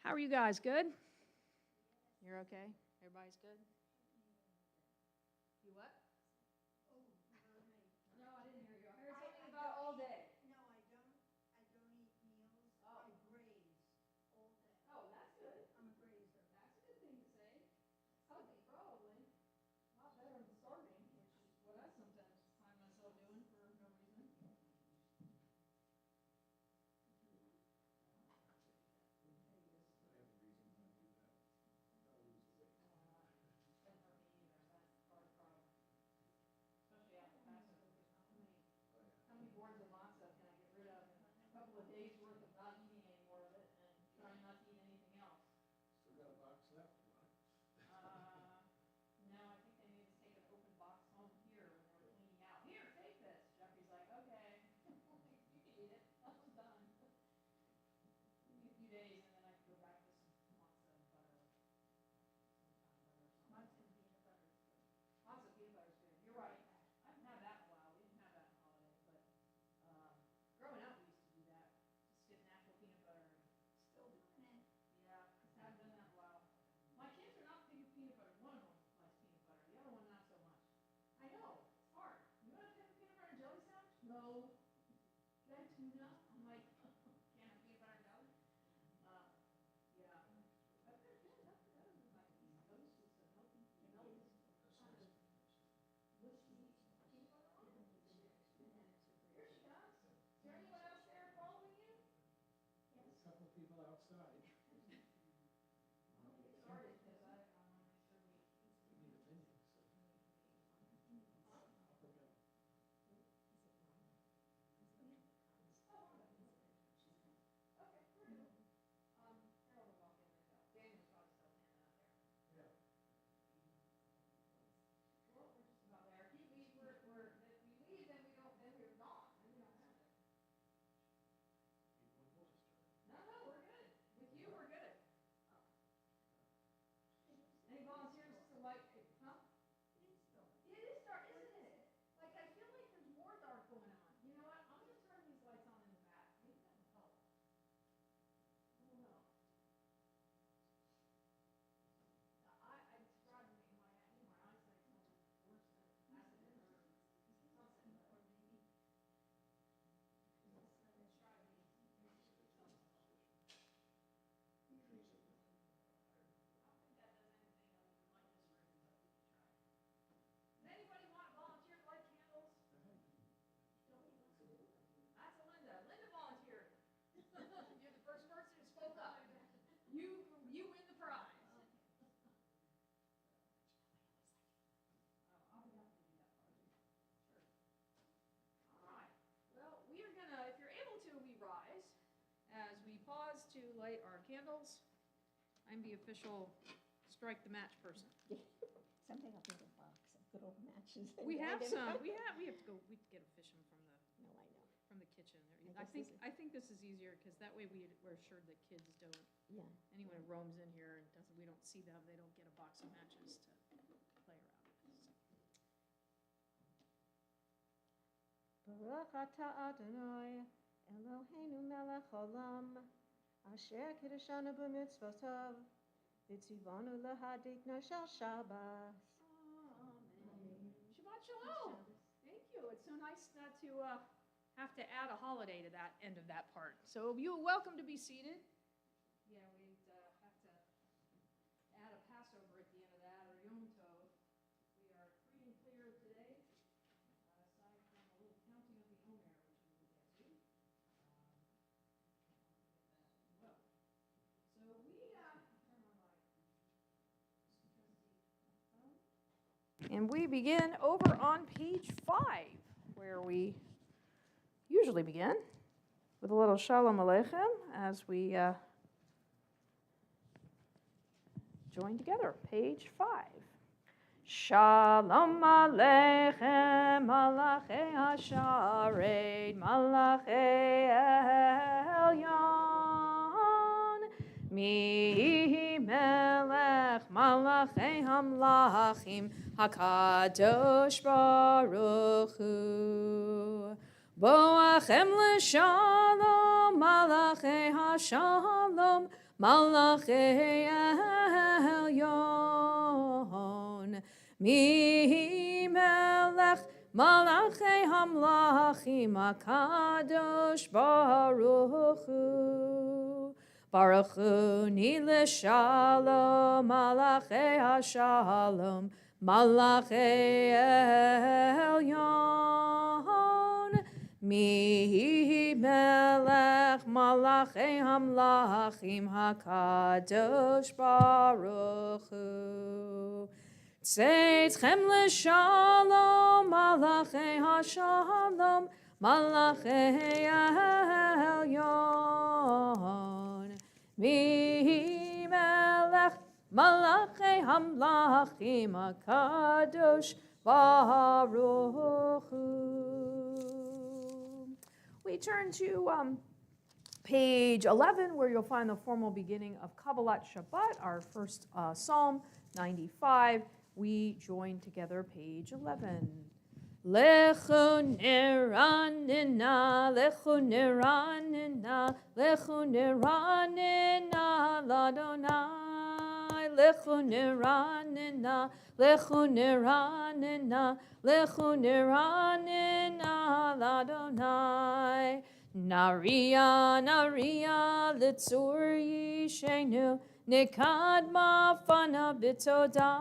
How are you guys? Good? You're okay? Everybody's good? You what? No, I didn't hear you. I heard something about all day. No, I don't eat meals. I graze all day. Oh, that's good. I'm a grazer. That's a good thing to say. Healthy, probably. A lot better than starving, which is what I sometimes find myself doing for no reason. Especially after Passover. How many boards of matzah can I get rid of in a couple of days worth of not eating any more of it and trying not to eat anything else? Still got a box left, you want it? No, I think they need to take an open box home here when they were cleaning out. Here, take this. Jeffrey's like, okay, you can eat it. I'm done. Give me a few days and then I can go back to some matzah and butter. Matzah and peanut butter is good. Matzah peanut butter is good. You're right. I haven't had that in a while. We didn't have that in the holidays, but growing up we used to do that. Just get natural peanut butter. Still doing it. Yeah, haven't done that in a while. My kids are not big with peanut butter. One of them likes peanut butter. The other one not so much. I know. It's hard. You want to have a peanut butter and jelly sandwich? No. Can I have tuna? I'm like, can't have peanut butter and jelly? Yeah. But they're good. That's better than like these toast with some healthy milk. Mushy peanut butter on it. Here she comes. Is there anyone else there following you? A couple people outside. I'm gonna get started because I want to make sure we. We need a menu, so. I'll forget. Okay, we're good. Harold will walk in there now. Daniel's probably still standing out there. Yeah. Well, we're just about there. If you leave, if we leave, then we're gone. Then we don't have it. People with voice turn. No, we're good. With you, we're good. Any volunteers to like, huh? It is dark, isn't it? Like, I feel like there's more dark going on. You know what? I'm gonna turn these lights on in the back. Maybe that will help. I don't know. It's driving me, my eyesight's almost worse than accident or something, or maybe. It's driving me. I don't think that does anything other than light this room, but we can try. Does anybody want to volunteer to light candles? That's a Linda. Linda volunteered. You're the first person who spoke up. You win the prize. I'll be happy to do that for you. Sure. All right. Well, we are gonna, if you're able to, we rise as we pause to light our candles. I'm the official strike the match person. Someday I'll get a box of good old matches. We have some. We have to go. We get a fish them from the No, I know. kitchen. I I think this is easier because that way we're assured that kids don't. Yeah. Anyone who roams in here and doesn't, we don't see them. They don't get a box of matches to play around with. Baruch atah Adonai, Eloheinu melech haolam, asher kiddushanu b'mitzvotav, v'tzivanu lahadikna shel Shabbat. Amen. Shabbat shalom. Thank you. It's so nice not to have to add a holiday to that end of that part. So you're welcome to be seated. Yeah, we'd have to add a Passover at the end of that, or Yom Tov. We are free and clear today, aside from a little counting of the Omer, which we will get to. Well, so we turn on my phone. And we begin over on page 5, where we usually begin with a little Shalom Aleichem as we join together. Page 5. Shalom Aleichem, Malachei Hasharet, Malachei Elyon, Mi Melech, Malachei Hamlachim, HaKadosh Baruch Hu. Boachem l'shalom Malachei Hashalom, Malachei Elyon. Mi Melech Malachei Hamlachim HaKadosh Baruch Hu. Baruch Hu Nile Shalom, Malachei Hashalom, Malachei Elyon. Mi Melech Malachei Hamlachim HaKadosh Baruch Hu. Tzeitzchem l'shalom, Malachei Hashalom, Malachei Elyon. Mi Melech Malachei Hamlachim HaKadosh Baruch Hu. We turn to page 11, where you'll find the formal beginning of Kabbalat Shabbat, our first Psalm 95. We join together page 11. Lechu neranina, lechu neranina, lechu neranina, ladonai. Lechu neranina, lechu neranina, lechu neranina, ladonai. Naria, naria, litzur yishenu, nikadma fana bitoda.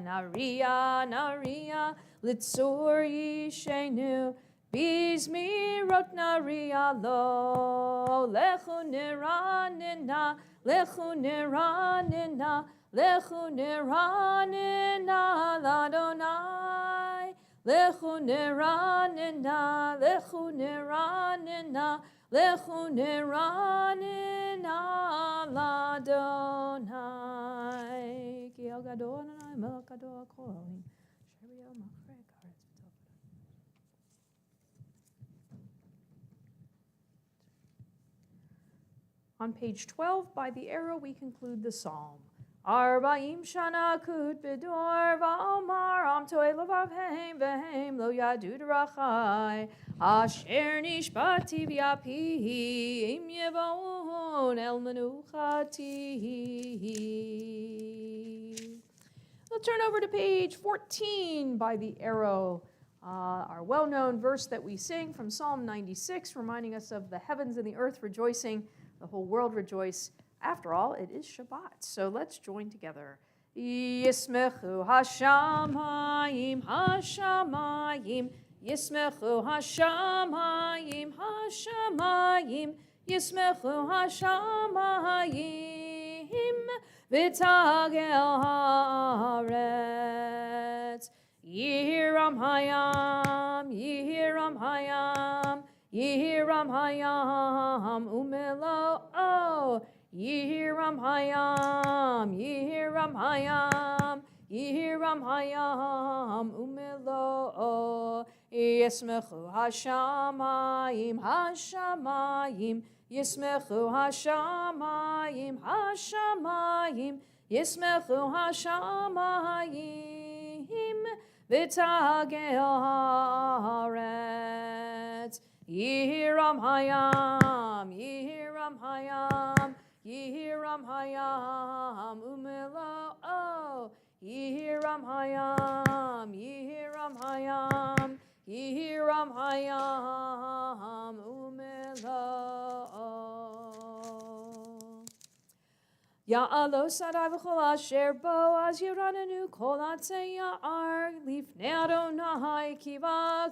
Naria, naria, litzur yishenu, bizmirot naria lo. Lechu neranina, lechu neranina, lechu neranina, ladonai. Lechu neranina, lechu neranina, lechu neranina, ladonai. Ki el gadol Adonai melech gadol kol haolim. Asher b'yom machrei kaaretz v'tov. On page 12, by the arrow, we conclude the psalm. Arba'im shana kut b'dor va'omar am to'e levav v'hem lo yadu d'rachai asher nishbati v'yapi im yevon el menuchati. We'll turn over to page 14 by the arrow, our well-known verse that we sing from Psalm 96, reminding us of the heavens and the earth rejoicing, the whole world rejoice. After all, it is Shabbat, so let's join together. Yismechu hashamayim, hashamayim, yismechu hashamayim, hashamayim, yismechu hashamayim, v'tagel haaretz. Yihiram hayam, yihiram hayam, yihiram hayam, umelo oh. Yihiram hayam, yihiram hayam, yihiram hayam, umelo. Yismechu hashamayim, hashamayim, yismechu hashamayim, hashamayim, yismechu hashamayim, v'tagel haaretz. Yihiram hayam, yihiram hayam, yihiram hayam, umelo oh. Yihiram hayam, yihiram hayam, yihiram hayam, umelo oh. Ya'alo sadai v'chol asher bo az yiranenu kol atzei ya'ar lifnei Adonai kiva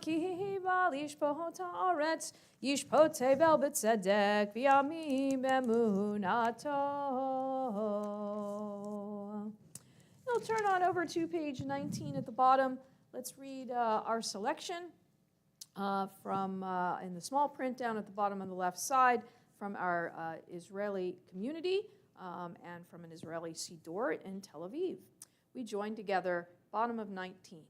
lishpot haaretz yishpot tevel b'tzedek v'yamim emunato. We'll turn on over to page 19 at the bottom. Let's read our selection from in the small print down at the bottom on the left side from our Israeli community. And from an Israeli Siddur in Tel Aviv. We join together, bottom of 19.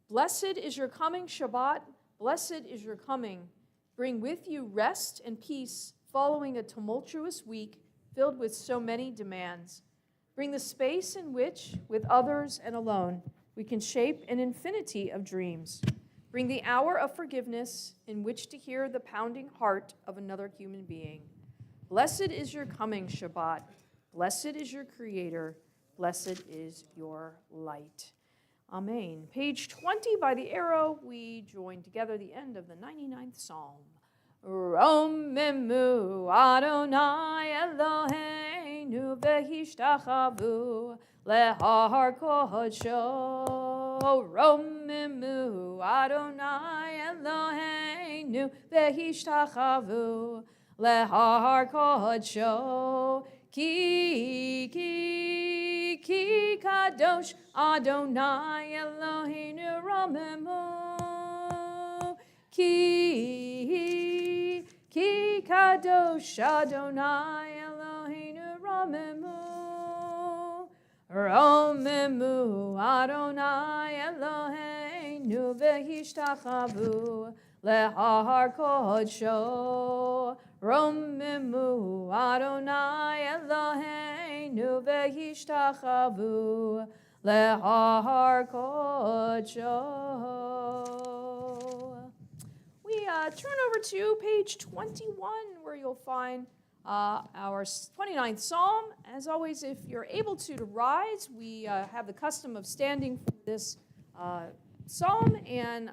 Blessed is your coming, Shabbat. Blessed is your coming. Bring with you rest and peace following a tumultuous week filled with so many demands. Bring the space in which, with others and alone, we can shape an infinity of dreams. bring the hour of forgiveness in which to hear the pounding heart of another human being. Blessed is your coming, Shabbat. Blessed is your Creator. Blessed is your light. Amen. Page 20 by the arrow, we join together the end of the 99th Psalm. Romemu Adonai Eloheinu v'hishtachavu lehar kodsho. Romemu Adonai Eloheinu v'hishtachavu lehar kodsho. Ki kadosh Adonai Eloheinu romemu. Ki kadosh Adonai Eloheinu romemu. Romemu Adonai Eloheinu v'hishtachavu lehar kodsho. Romemu Adonai Eloheinu v'hishtachavu lehar kodsho. We turn over to page 21 where you'll find our 29th Psalm. As always, if you're able to rise, we have the custom of standing for this psalm, and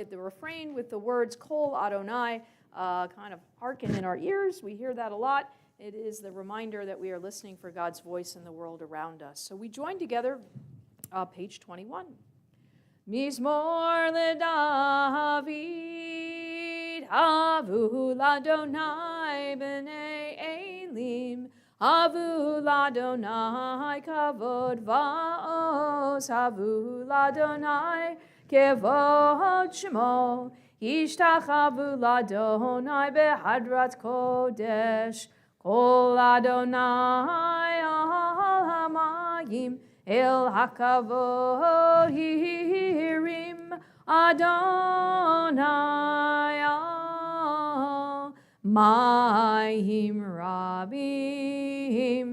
the refrain with the words Kol Adonai kind of hearken in our ears. We hear that a lot. It is the reminder that we are listening for God's voice in the world around us. So we join together, page 21. Mizmor leDavid, Havu l'Adonai b'nei Elim, Havu l'Adonai kavod va'os, Havu l'Adonai kevod shemo, Yishtachavu l'Adonai behadrat kodesh, Kol Adonai al hamayim, El hakavod hirim, Adonai al mayim rabim,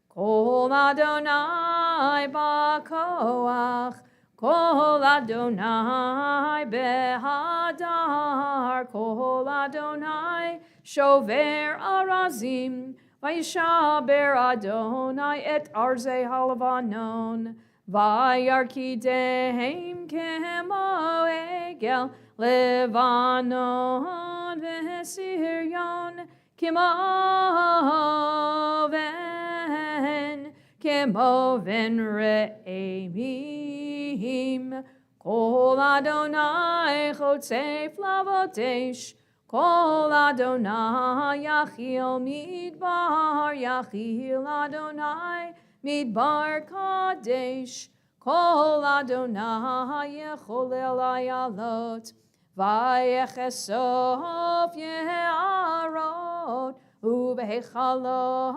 Kol Adonai b'koach, Kol Adonai behadar, Kol Adonai shover arazim, Vayishaber Adonai et arzei halavanon, Vayarkidehem kemo egel, Levanon v'Siryon, Kemoven re'emim, Kol Adonai chotzei flavotesh, Kol Adonai yachil midbar, yachil Adonai midbar kadesh, Kol Adonai yecholel ayalot, vayechesof ye'arot, ubehechalo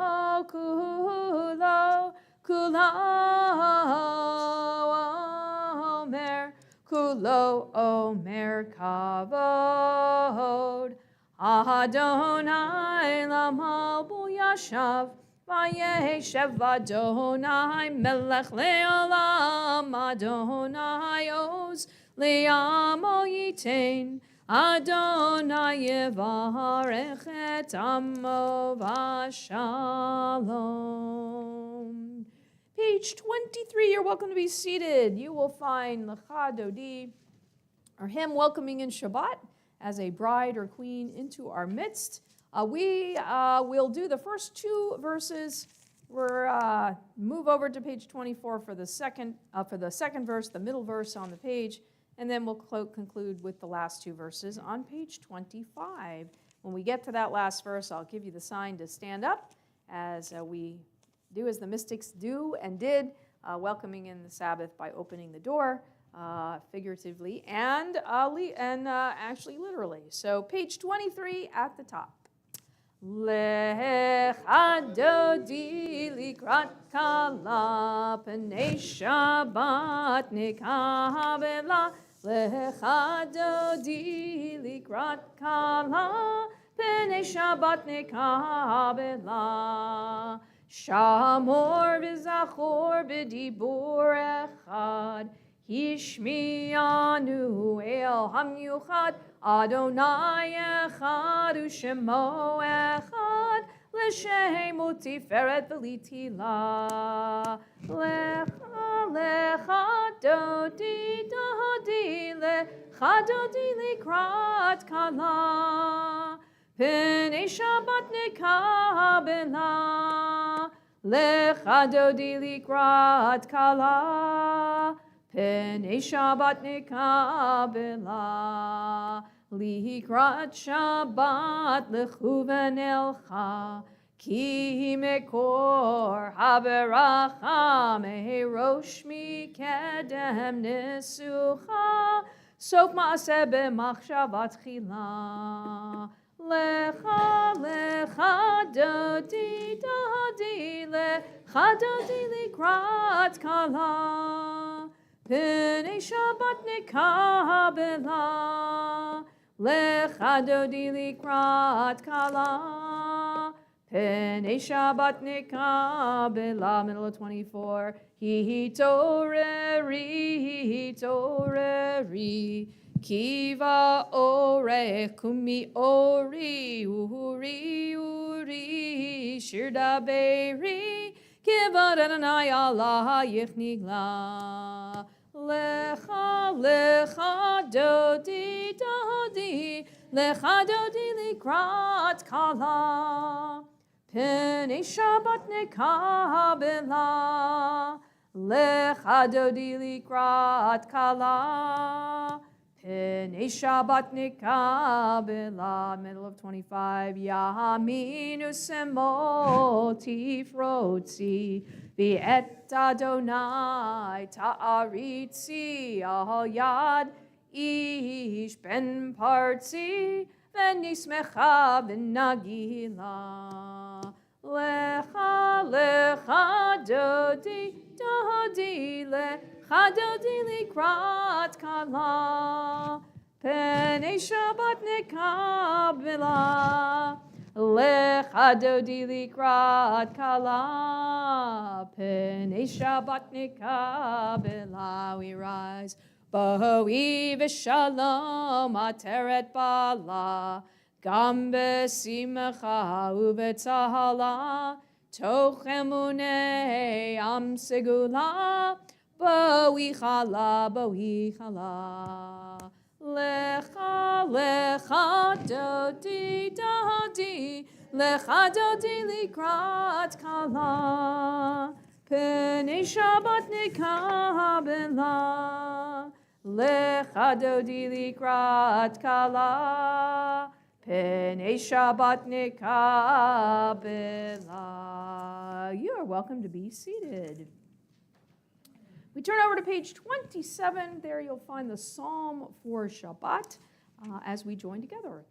kulo omer kavod, Adonai lamalbu yashav, vayeshev Adonai melech le'olam, Adonai oz le'amo yitain, Adonai yevarech et amo v'shalom. Page 23, you're welcome to be seated. You will find Lecha Dodi, our hymn welcoming in Shabbat as a bride or queen into our midst. We will do the first two verses. We'll move over to page 24 for the second verse, the middle verse on the page, and then we'll conclude with the last two verses on page 25. When we get to that last verse, I'll give you the sign to stand up as we do as the mystics do and did, welcoming in the Sabbath by opening the door, figuratively and actually literally. So page 23 at the top. Lecha dodi likrat kala p'nei Shabbat nikabela. Lecha dodi likrat kala p'nei Shabbat nikabela. Shamor v'zachor b'dibur echad, Hishmianu El Hamyuchad, Adonai Echad Ushemo Echad, L'Shemu Tiferet V'Litila. Lecha Lecha Dodi Dodi Lecha Dodi Likrat Kala, P'nei Shabbat Nekabela. Lecha Dodi Likrat Kala, P'nei Shabbat Nekabela. Likrat Shabbat Lechuven Elcha, Ki Mekor Haberacha Meherosh Mikedem Nesucha, Sof Maaseh B'machshavat Chila. Lecha Lecha Dodi Dodi Lecha Dodi Likrat Kala, P'nei Shabbat Nekabela. Lecha Dodi Likrat Kala, P'nei Shabbat Nekabela. Middle of 24. Toreri, Kiva ore, kumi ori, uri, shirda beiri, Kiva Adonai Allah yichnigla. Lecha dodi dodi, lecha dodi likrat kala, P'nei Shabbat nekabela. Lecha dodi likrat kala, P'nei Shabbat nekabela. Middle of 25. Yaminu semol tifrotzi, V'et Adonai ta'aritzi al yad ish ben partzi, V'nismecha v'nagila. Lecha lecha dodi dodi lecha dodi likrat kala, P'nei Shabbat nekabela. Lecha dodi likrat kala, P'nei Shabbat nekabela. We rise. B'hoi v'shalom ateret bala, Gam b'simcha u'b'tzahala, Toch emunei am segula, B'wi chala. Lecha lecha dodi dodi, lecha dodi likrat kala, P'nei Shabbat nekabela. Lecha dodi likrat kala, P'nei Shabbat nekabela. You are welcome to be seated. We turn over to page 27. There you'll find the Psalm for Shabbat as we join together.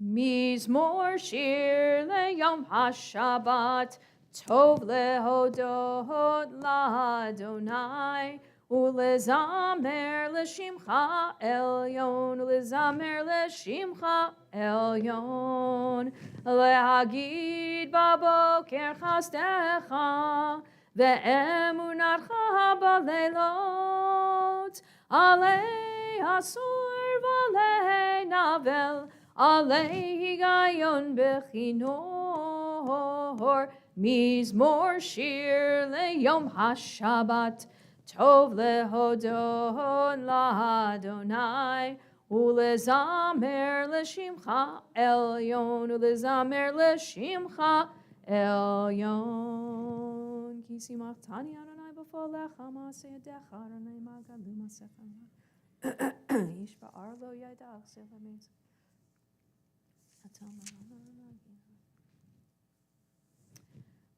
Mizmor shir leyom haShabbat, Tov lehodot la'Adonai, Ulezamer l'shimcha elyon, Ulezamer l'shimcha elyon, Lehagid baboker chasdecha, Ve'emunatcha baleilot, Alei asur v'alei navel, Alei higayon bechinor, Mizmor shir leyom haShabbat, Tov lehodot la'Adonai, Ulezamer l'shimcha elyon, Ulezamer l'shimcha elyon. Ki simchtani Adonai b'folecha ma'aseh yadecha, Adonai magalu ma'asecha. Ish ba'ar lo yadach selamez.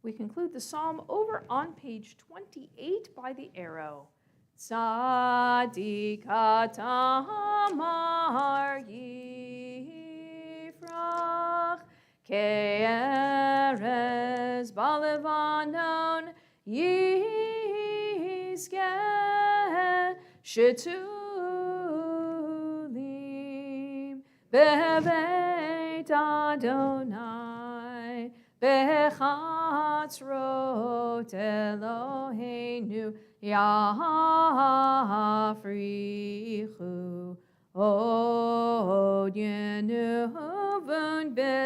We conclude the psalm over on page 28 by the arrow. Tzadik tamar yifrach, ke'erez balevanon yizgeh, shetulim bebeit Adonai, bechatzrot Avot Eloheinu Yafrichu Od Yenuvun Beseva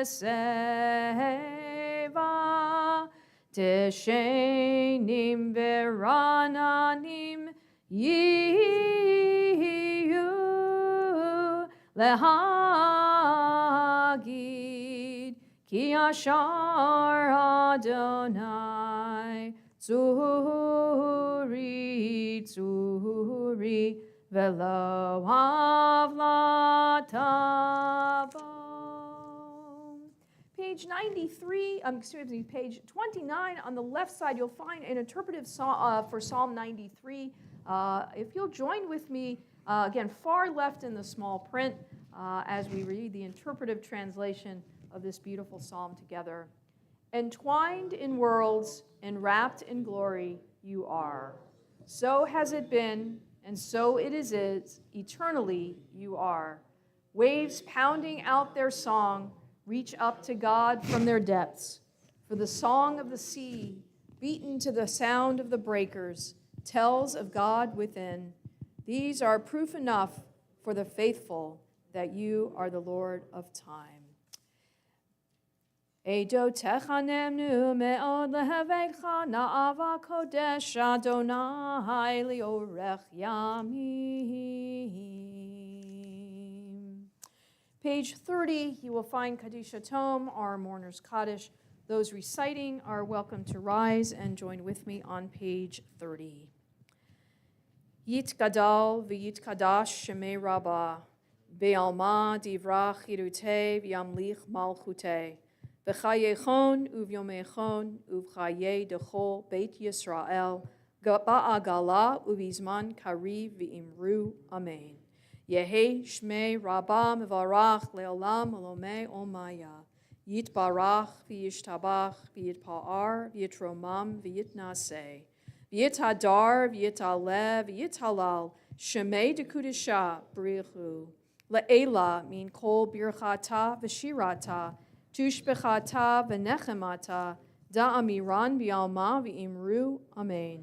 Teshenim Verananim Yiyu Lehagid Ki Ashar Adonai Tzuri Velo Havlatavo. Page 93, page 29 on the left side, you'll find an interpretive for Psalm 93. If you'll join with me, again, far left in the small print, as we read the interpretive translation of this beautiful psalm together. Entwined in worlds, enwrapped in glory, you are. So has it been, and so it is, eternally you are. Waves pounding out their song reach up to God from their depths. For the song of the sea, beaten to the sound of the breakers, tells of God within. These are proof enough for the faithful that you are the Lord of time. Eidotecha nemnu me'od lehevecha na'ava kodesh Adonai liorech yamim. Page 30, you will find Kadisha Tom, our mourner's Kaddish. Those reciting are welcome to rise and join with me on page 30. Yit gadal v'yit kadash shemei rabbah, be'alma divrach hirute v'yamlich malchute, v'chayechon uvyomechon uvchaye dechol beit Yisrael, ba'agala uvizman kariv v'imru amen. Yehi shmei rabbah mevarach le'olam olomei omaya. Yitbarach v'yishtabach v'yitpa'ar v'yitromam v'yitnaseh. V'yitadar v'yitaleh v'yitalal shemei dekudesha b'richu. Le'ela min kol birchata v'shirata tushbechata v'nechemata da'amiran v'yalma v'imru amen.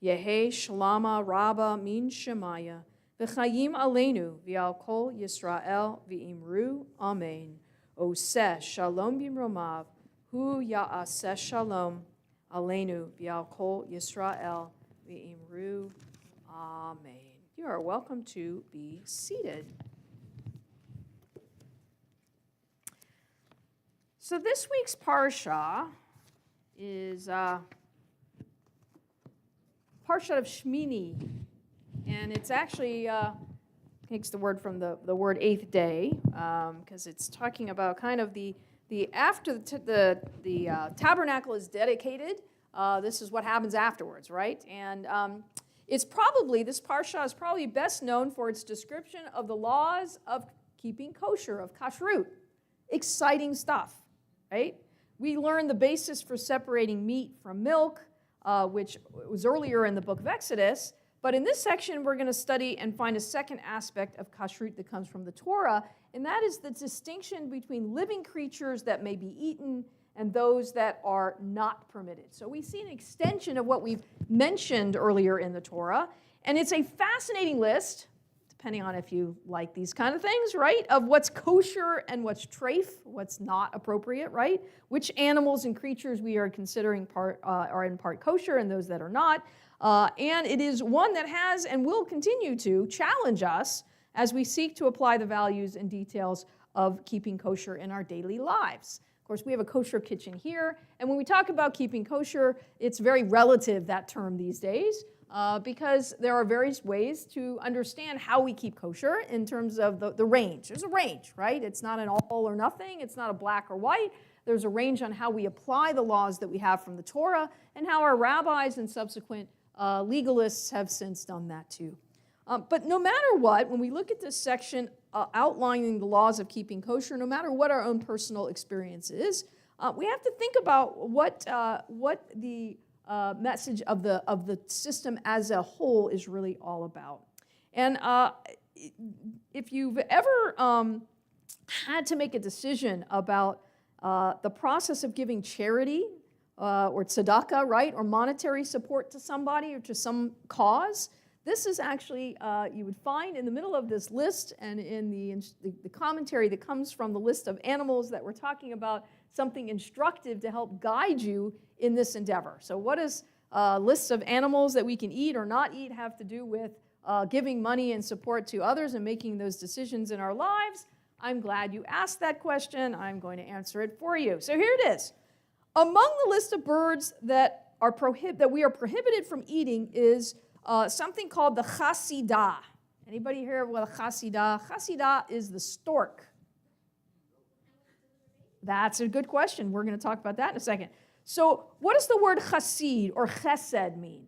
Yehi shlama rabba min shemaya v'chayim aleinu v'al kol Yisrael v'imru amen. Oseh shalom bimromav, hu ya'aseh shalom, aleinu v'al kol Yisrael v'imru, amen. You are welcome to be seated. So this week's parsha is parsha of Shmini, and it's actually takes the word from the word eighth day, because it's talking about kind of the after the tabernacle is dedicated. This is what happens afterwards, right? And this parsha is probably best known for its description of the laws of keeping kosher, of kashrut. Exciting stuff, right? We learned the basis for separating meat from milk, which was earlier in the book of Exodus. But in this section, we're going to study and find a second aspect of kashrut that comes from the Torah, and that is the distinction between living creatures that may be eaten and those that are not permitted. So we see an extension of what we've mentioned earlier in the Torah, and it's a fascinating list, depending on if you like these kind of things, right, of what's kosher and what's treif, what's not appropriate, right, which animals and creatures we are considering are in part kosher and those that are not. And it is one that has and will continue to challenge us as we seek to apply the values and details of keeping kosher in our daily lives. Of course, we have a kosher kitchen here, and when we talk about keeping kosher, it's very relative, that term these days, because there are various ways to understand how we keep kosher in terms of the range. There's a range, right? It's not an all or nothing. It's not a black or white. There's a range on how we apply the laws that we have from the Torah and how our rabbis and subsequent legalists have since done that too. But no matter what, when we look at this section outlining the laws of keeping kosher, no matter what our own personal experience is, we have to think about what the message of the system as a whole is really all about. And if you've ever had to make a decision about the process of giving charity, or tzedakah, right, or monetary support to somebody or to some cause. This is actually, you would find in the middle of this list and in the commentary that comes from the list of animals that we're talking about, something instructive to help guide you in this endeavor. So what does lists of animals that we can eat or not eat have to do with giving money and support to others and making those decisions in our lives? I'm glad you asked that question. I'm going to answer it for you. So here it is. Among the list of birds that we are prohibited from eating is something called the chasidah. Anybody hear of what a chasidah? Chasidah is the stork. That's a good question. We're going to talk about that in a second. So what does the word chasid or chesed mean?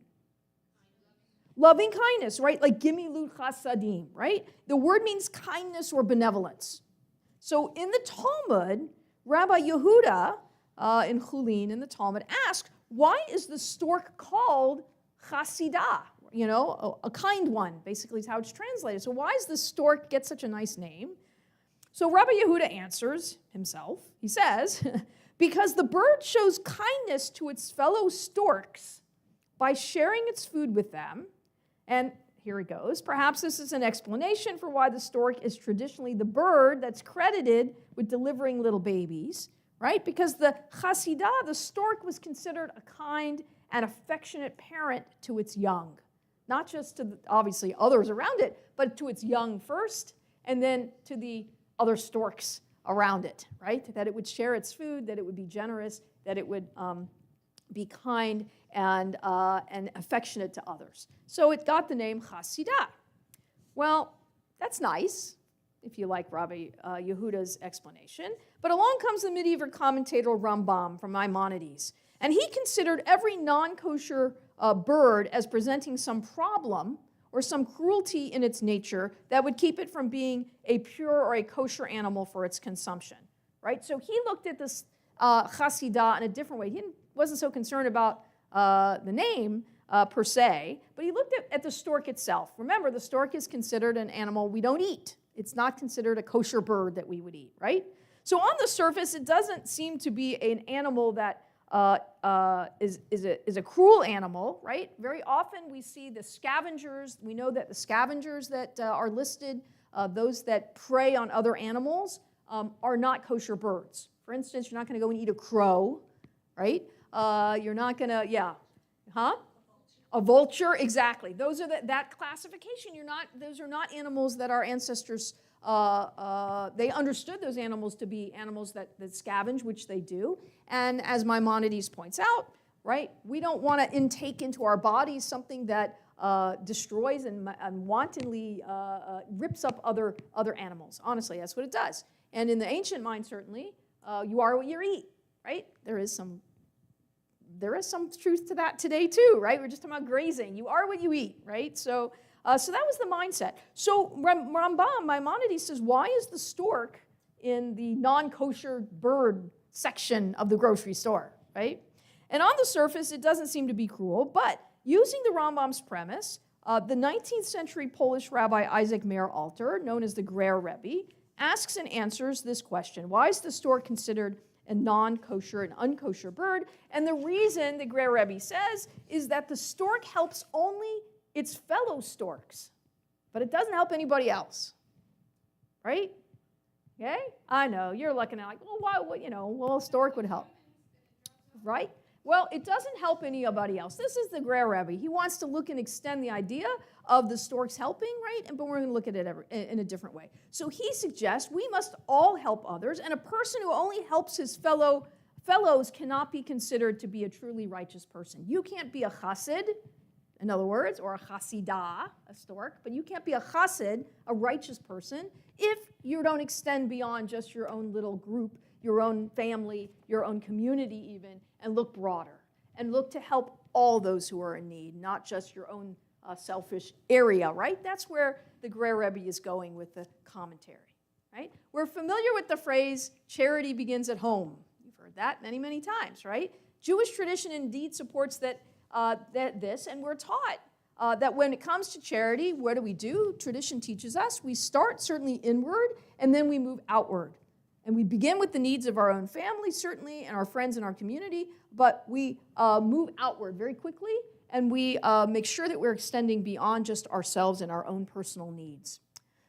Loving kindness, right? Like gimilut chasadim, right? The word means kindness or benevolence. So in the Talmud, Rabbi Yehuda in Chulin in the Talmud asked, why is the stork called chasidah? You know, a kind one, basically is how it's translated. So why does the stork get such a nice name? So Rabbi Yehuda answers himself. He says, because the bird shows kindness to its fellow storks by sharing its food with them. And here it goes. Perhaps this is an explanation for why the stork is traditionally the bird that's credited with delivering little babies, right? Because the chasidah, the stork, was considered a kind and affectionate parent to its young. Not just to, obviously, others around it, but to its young first, and then to the other storks around it, right? That it would share its food, that it would be generous, that it would be kind and affectionate to others. So it got the name Chasidah. Well, that's nice, if you like Rabbi Yehuda's explanation. But along comes the medieval commentator Rambam from Maimonides. And he considered every non-kosher bird as presenting some problem or some cruelty in its nature that would keep it from being a pure or a kosher animal for its consumption, right? So he looked at this chasidah in a different way. He wasn't so concerned about the name per se, but he looked at the stork itself. Remember, the stork is considered an animal we don't eat. It's not considered a kosher bird that we would eat, right? So on the surface, it doesn't seem to be an animal that is a cruel animal, right? Very often we see the scavengers. We know that the scavengers that are listed, those that prey on other animals, are not kosher birds. For instance, you're not going to go and eat a crow, right? You're not going to, yeah. Huh? A vulture, exactly. Those are that classification. Those are not animals that our ancestors, they understood those animals to be animals that scavenge, which they do. And as Maimonides points out, right, we don't want to intake into our bodies something that destroys and wantonly rips up other animals. Honestly, that's what it does. And in the ancient mind, certainly, you are what you eat, right? There is some truth to that today too, right? We're just talking about grazing. You are what you eat, right? So that was the mindset. So Rambam, Maimonides says, why is the stork in the non-kosher bird section of the grocery store, right? And on the surface, it doesn't seem to be cruel, but using the Rambam's premise, the 19th century Polish Rabbi Isaac Meir Alter, known as the Greer Rebbe, asks and answers this question. Why is the stork considered a non-kosher and unkosher bird? And the reason, the Greer Rebbe says, is that the stork helps only its fellow storks, but it doesn't help anybody else, right? Okay? I know, you're looking at like, well, why, well, a stork would help, right? Well, it doesn't help anybody else. This is the Greer Rebbe. He wants to look and extend the idea of the storks helping, right? But we're going to look at it in a different way. So he suggests we must all help others, and a person who only helps his fellows cannot be considered to be a truly righteous person. You can't be a chassid, in other words, or a chasidah, a stork, but you can't be a chassid, a righteous person, if you don't extend beyond just your own little group, your own family, your own community even, and look broader, and look to help all those who are in need, not just your own selfish area, right? That's where the Greer Rebbe is going with the commentary, right? We're familiar with the phrase, charity begins at home. You've heard that many, many times, right? Jewish tradition indeed supports this, and we're taught that when it comes to charity, what do? Tradition teaches us we start certainly inward, and then we move outward. And we begin with the needs of our own family, certainly, and our friends and our community, but we move outward very quickly, and we make sure that we're extending beyond just ourselves and our own personal needs.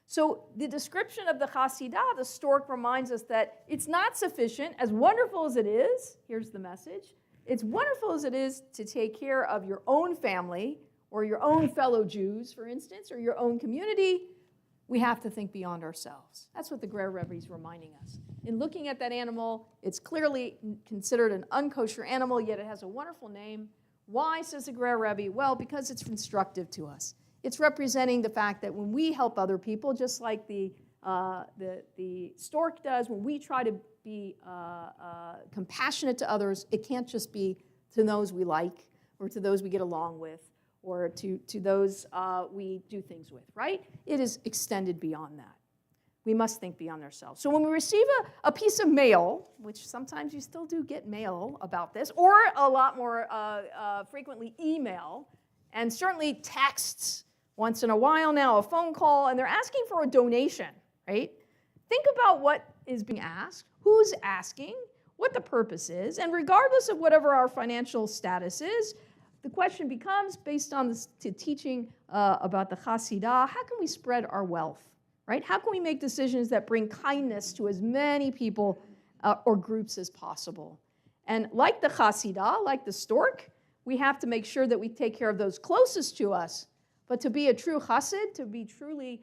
So the description of the Hasidah, the stork, reminds us that it's not sufficient, as wonderful as it is, here's the message, it's wonderful as it is to take care of your own family, or your own fellow Jews, for instance, or your own community. We have to think beyond ourselves. That's what the Ger Rebbe is reminding us. In looking at that animal, it's clearly considered an unkosher animal, yet it has a wonderful name. Why, says the Ger Rebbe? Well, because it's instructive to us. It's representing the fact that when we help other people, just like the stork does, when we try to be compassionate to others, it can't just be to those we like or to those we get along with, or to those we do things with, right? It is extended beyond that. We must think beyond ourselves. So when we receive a piece of mail, which sometimes you still do get mail about this, or a lot more frequently email, and certainly texts once in a while now, a phone call, and they're asking for a donation, right? Think about what is being asked, who's asking, what the purpose is, and regardless of whatever our financial status is, the question becomes, based on this teaching about the Hasidah, how can we spread our wealth, right? How can we make decisions that bring kindness to as many people or groups as possible? And like the Hasidah, like the stork, we have to make sure that we take care of those closest to us. But to be a true chassid, to be truly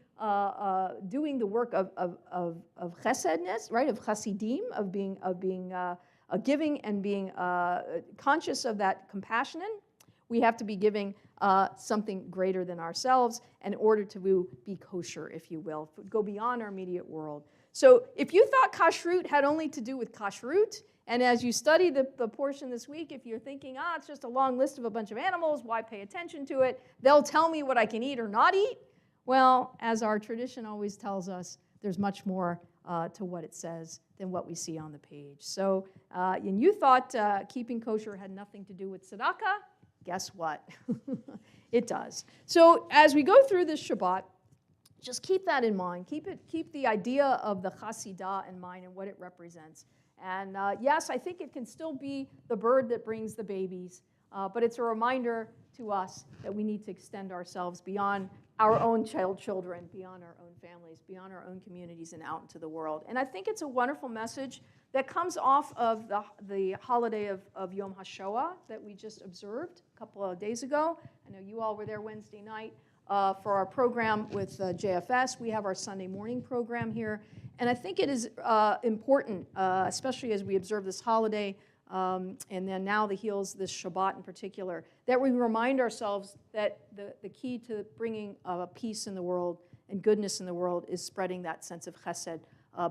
doing the work of chessedness, right, of chassidim, of being giving and being conscious of that compassion, we have to be giving something greater than ourselves in order to be kosher, if you will, go beyond our immediate world. So if you thought kashrut had only to do with kashrut, and as you study the portion this week, if you're thinking, it's just a long list of a bunch of animals, why pay attention to it? They'll tell me what I can eat or not eat. Well, as our tradition always tells us, there's much more to what it says than what we see on the page. So, and you thought keeping kosher had nothing to do with tzedakah. Guess what? It does. So as we go through this Shabbat, just keep that in mind. Keep the idea of the Hasidah in mind and what it represents. And yes, I think it can still be the bird that brings the babies, but it's a reminder to us that we need to extend ourselves beyond our own children, beyond our own families, beyond our own communities, and out into the world. And I think it's a wonderful message that comes off of the holiday of Yom HaShoah that we just observed a couple of days ago. I know you all were there Wednesday night for our program with JFS. We have our Sunday morning program here. And I think it is important, especially as we observe this holiday, and then now the heels, this Shabbat in particular, that we remind ourselves that the key to bringing peace in the world and goodness in the world is spreading that sense of chesed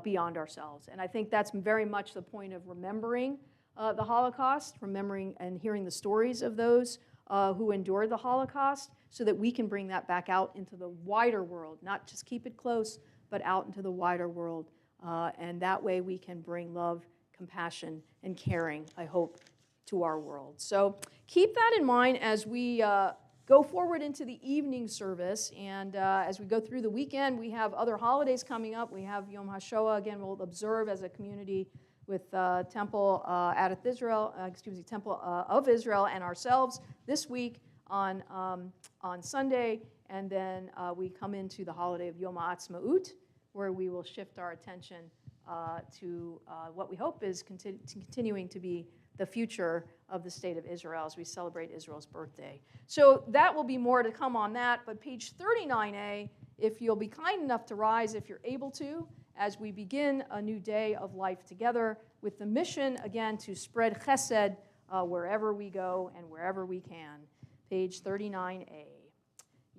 beyond ourselves. And I think that's very much the point of remembering the Holocaust, remembering and hearing the stories of those who endured the Holocaust, so that we can bring that back out into the wider world, not just keep it close, but out into the wider world. And that way we can bring love, compassion, and caring, I hope, to our world. So keep that in mind as we go forward into the evening service. And as we go through the weekend, we have other holidays coming up. We have Yom HaShoah. Again, we'll observe as a community with Temple Temple of Israel and ourselves this week on Sunday. And then we come into the holiday of Yom HaAtzmaut, where we will shift our attention to what we hope is continuing to be the future of the state of Israel as we celebrate Israel's birthday. So that will be more to come on that. But page 39a, if you'll be kind enough to rise, if you're able to, as we begin a new day of life together with the mission, again, to spread chesed wherever we go and wherever we can. Page 39a.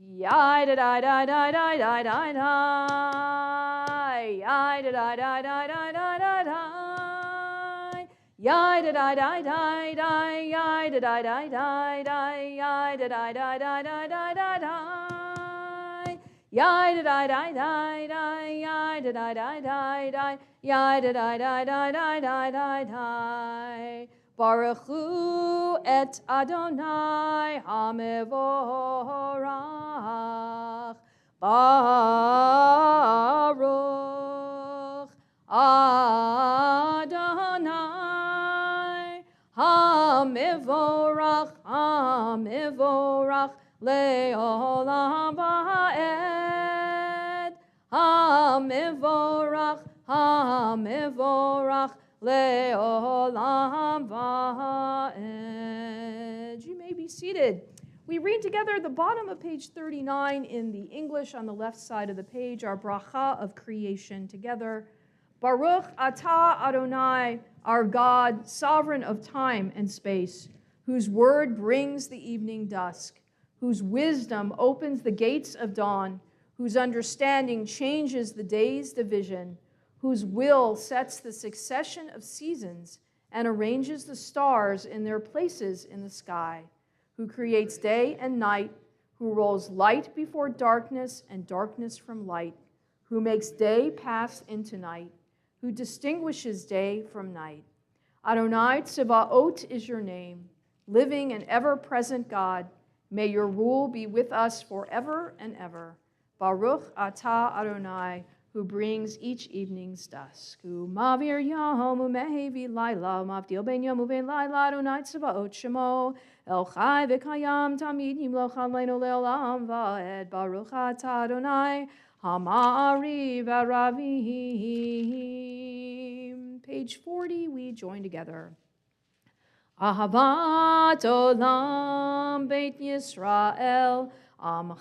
Yai da da da da da da da da. Yai da da da da da da da da. Yai da da da da da. Yai da da da da da. Yai da da da da da da da da. Yai da da da da da. Yai da da da da da. Yai da da da da da da da da. Baruch hu et Adonai hamevorach. Baruch Hamivorach, Hamivorach, Le'olam Va'ed. Hamivorach, Hamivorach, Le'olam Va'ed. You may be seated. We read together the bottom of page 39 in the English on the left side of the page, our bracha of creation together. Baruch atah Adonai, our God, sovereign of time and space, whose word brings the evening dusk, whose wisdom opens the gates of dawn, whose understanding changes the day's division, whose will sets the succession of seasons and arranges the stars in their places in the sky, who creates day and night, who rolls light before darkness and darkness from light, who makes day pass into night, who distinguishes day from night. Adonai Tsevaot is your name, living and ever-present God. May your rule be with us forever and ever. Baruch atah Adonai, who brings each evening's dusk. Mavir yom umehevi laila, mavdil ben yom uven laila, Adonai Tsevaot shemo, El chai v'kayam tamid yimloch aleinu le'olam va'ed. Baruch atah Adonai, Hamari v'ravim. Page 40, we join together. Ahavat olam beit Yisrael, amchavta,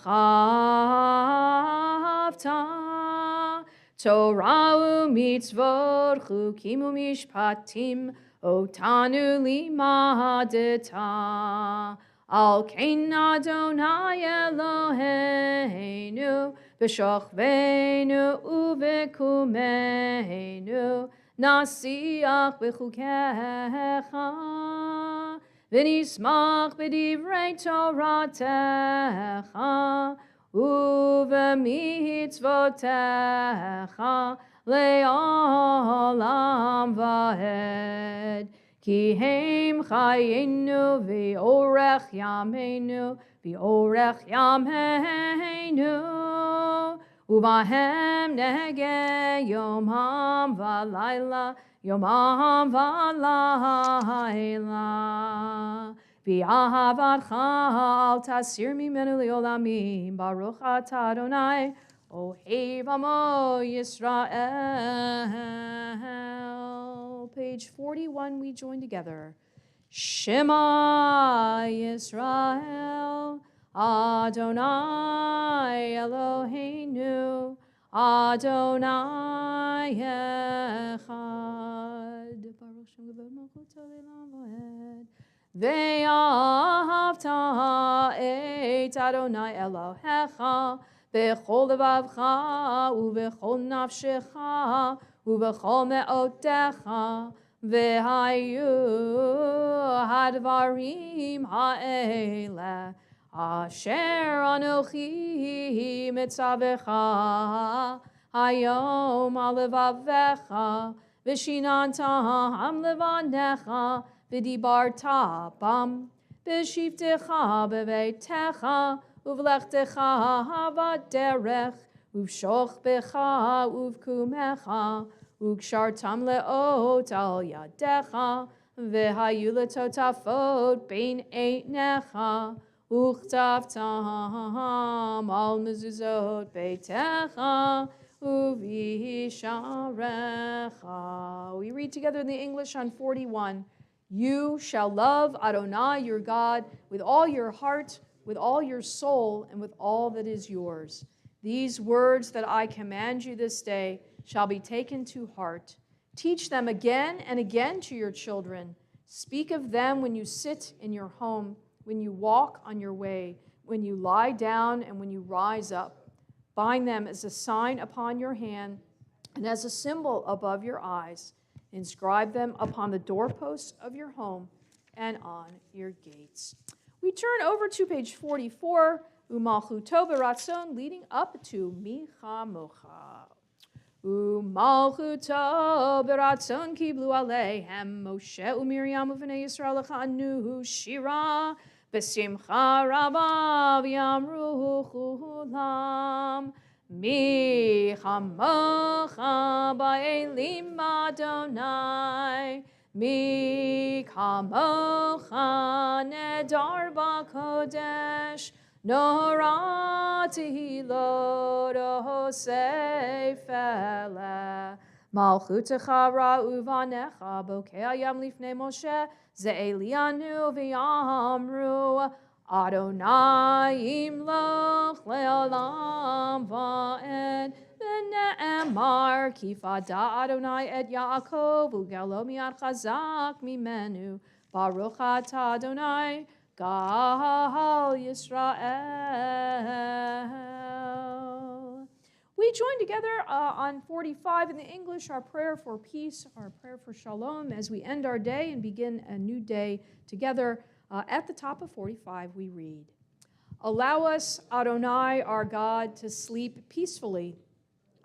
Torah u'mitzvot, chukim u'mishpatim, otanu limadeta. Al kein Adonai Eloheinu, b'shochveinu u'v'kumeinu, nasiach b'chukecha, v'nismach b'divrei Toratecha, u'v'mitzvotecha, le'olam va'ed. Ki heim chayenu v'orech yameinu, v'orech yameinu, uvahem nege yomam v'layla, yomam v'layla. V'ahavatcha al tasir mimenu le'olamim, baruch atah Adonai, ohev amo Yisrael. Page 41, we join together. Shema Yisrael, Adonai Eloheinu, Adonai Echad. Baruch Shem Gevod Malchuto Le'olam Va'ed. Ve'ahavta et Adonai Elohecha, b'chol levavcha, u'b'chol nafshecha, u'b'chol me'otecha, v'hayu hadvarim ha'ele, asher anochi mitzavecha, hayom alevavecha, v'shinantam levanecha, v'dibarta bam, v'shivtecha b'veitecha, uvlechtecha havaderech, uvshoch becha uvkumecha, ukshartam leot al yadecha, v'hayu letotafot bein eitnecha, uchtavtam al mezuzot beitecha, uvisharecha. We read together in the English on 41. You shall love Adonai your God with all your heart, with all your soul, and with all that is yours. These words that I command you this day shall be taken to heart. Teach them again and again to your children. Speak of them when you sit in your home, when you walk on your way, when you lie down and when you rise up. Bind them as a sign upon your hand and as a symbol above your eyes. Inscribe them upon the doorposts of your home and on your gates. We turn over to page 44, Umalchuto b'ratzon, leading up to Micha Mocha. Umalchuto b'ratzon kiblu aleihem Moshe u'Miriam u'vnei Yisrael lechanu shira b'simcha rabba v'yamru chulam Micha Mocha ba'elim Adonai Mi kamocha nedar b'kodesh, norati lo sefele. Malchutecha ra'uvanecha bokei hayam lifnei Moshe ze'elianu v'yamru Adonai imloch le'olam va'ed v'ne'emar kifada Adonai et Yaakov u'galo mi'ad chazak mimenu Baruch atah Adonai Gal Yisrael. We join together on 45 in the English, our prayer for peace, our prayer for shalom, as we end our day and begin a new day together. At the top of 45, we read, Allow us, Adonai, our God, to sleep peacefully.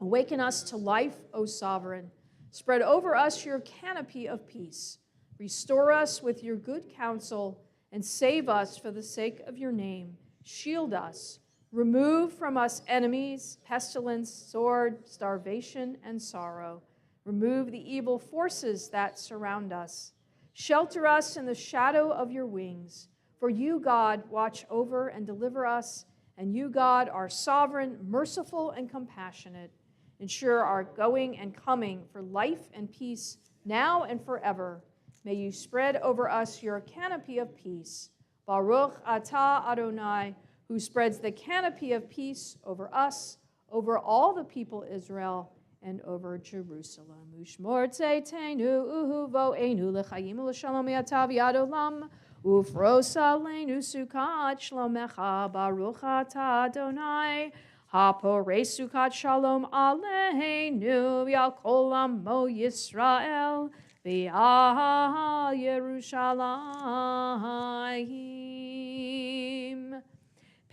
Awaken us to life, O Sovereign. Spread over us your canopy of peace. Restore us with your good counsel and save us for the sake of your name. Shield us. Remove from us enemies, pestilence, sword, starvation, and sorrow. Remove the evil forces that surround us. Shelter us in the shadow of your wings. For you, God, watch over and deliver us, and you, God, are sovereign, merciful, and compassionate. Ensure our going and coming for life and peace now and forever. May you spread over us your canopy of peace. Baruch atah Adonai, who spreads the canopy of peace over us, over all the people Israel, and over Jerusalem. Ushmor tzeitenu uvo'enu l'chayim u'l'shalom yatav yad olam, ufros aleinu sukat shlomecha, baruch atah Adonai, haporei sukat shalom aleinu, v'al kol amo Yisrael, v'al Yerushalayim.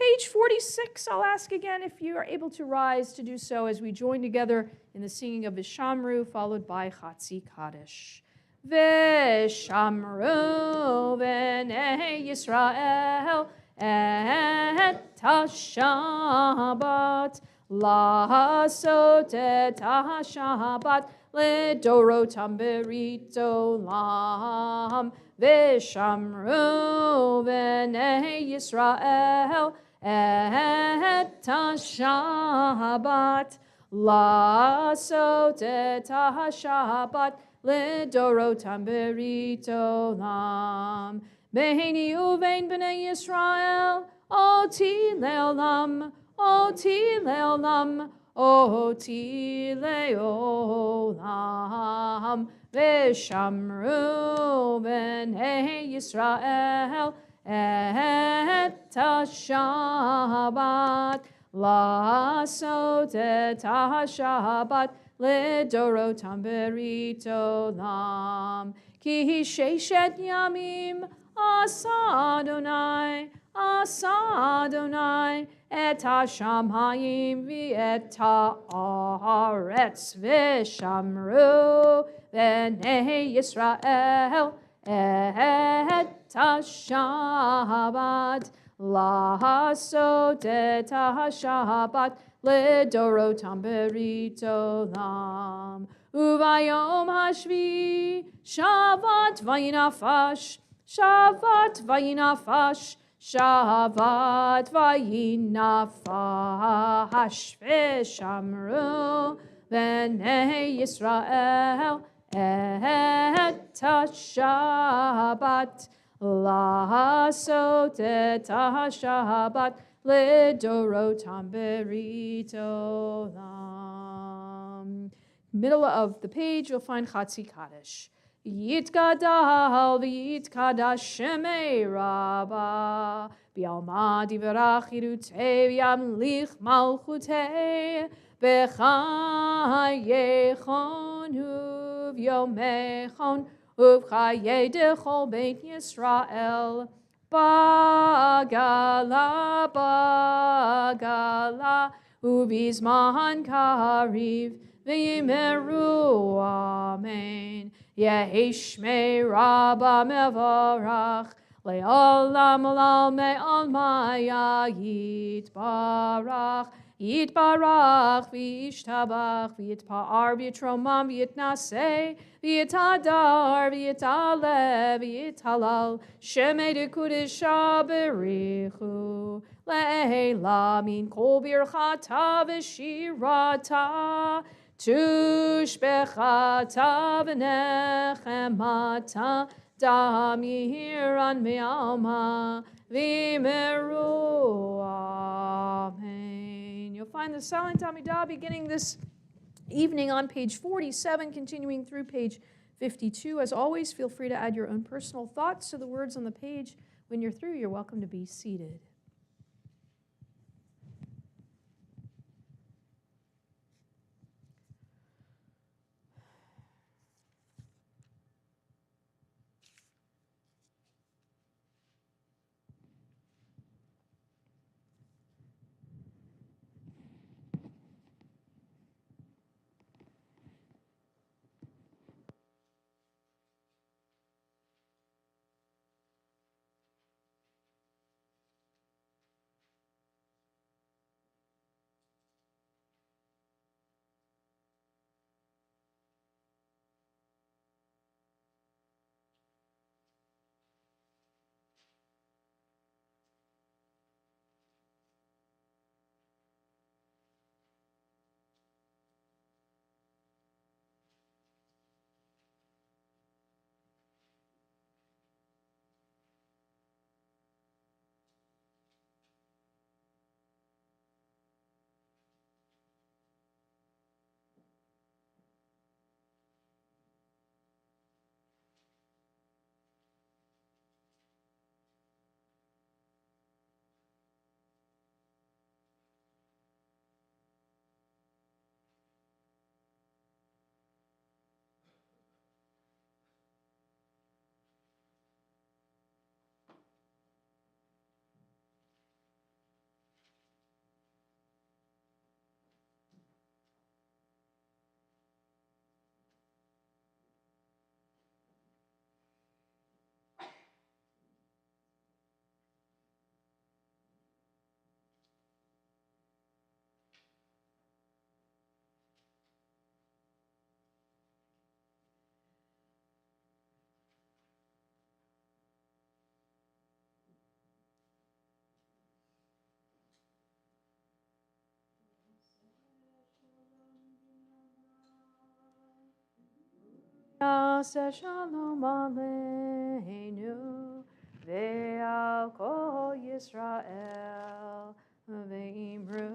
Page 46, I'll ask again if you are able to rise to do so as we join together in the singing of Vishamru, followed by Chatzi Kaddish. Vishamru v'nei Yisrael et ha-Shabbat, la'asot et ha-Shabbat, le'dorotam berit olam. Vishamru v'nei Yisrael et ha-Shabbat, la'asot et ha-Shabbat, le'dorotam berit olam. Beheni uvein b'nei Yisrael, oti le'olam, oti le'olam, oti le'olam. Vishamru v'nei Yisrael et ha-Shabbat, la'asot et ha-Shabbat, le'dorotam berit olam. Ki sheshet yamim asa Adonai, et ha-shamayim v'et ha'aretz. Vishamru v'nei Yisrael et ha-Shabbat, la'asot et ha-Shabbat, le'dorotam berit olam. Uvayom hashvi Shabbat vayinafash, Shabbat vayinafash, Shabbat vayinafash. Vishamru v'nei Yisrael et ha-Shabbat, la'asot et ha-Shabbat, le'dorotam berit olam. Middle of the page, you'll find Chatzi Kaddish. Yitgadal v'yitkadash shemei Rabba, b'yalma divrach yirutei v'yamlich malchutei, b'chayechon uv'yomechon uv'chayei dechol beit Yisrael, bagala, uv'izman kariv, v'yimeru amen. Yehishmei Rabba mevarach, le'olam olam me'alma yitbarach, Yitbarach v'yishtabach v'yitpa'ar v'yitromam v'yitnaseh v'yitadar v'yitale v'yitalal shemei dekudesha berichu le'ela min kol birchata v'shirata tushbechata v'nechemata damiran me'alma v'meru. Amen. You'll find the Silent Amidah beginning this evening on page 47, continuing through page 52. As always, feel free to add your own personal thoughts to the words on the page. When you're through, you're welcome to be seated. Yaseh shalom aleinu ve'al kol Yisrael ve'imru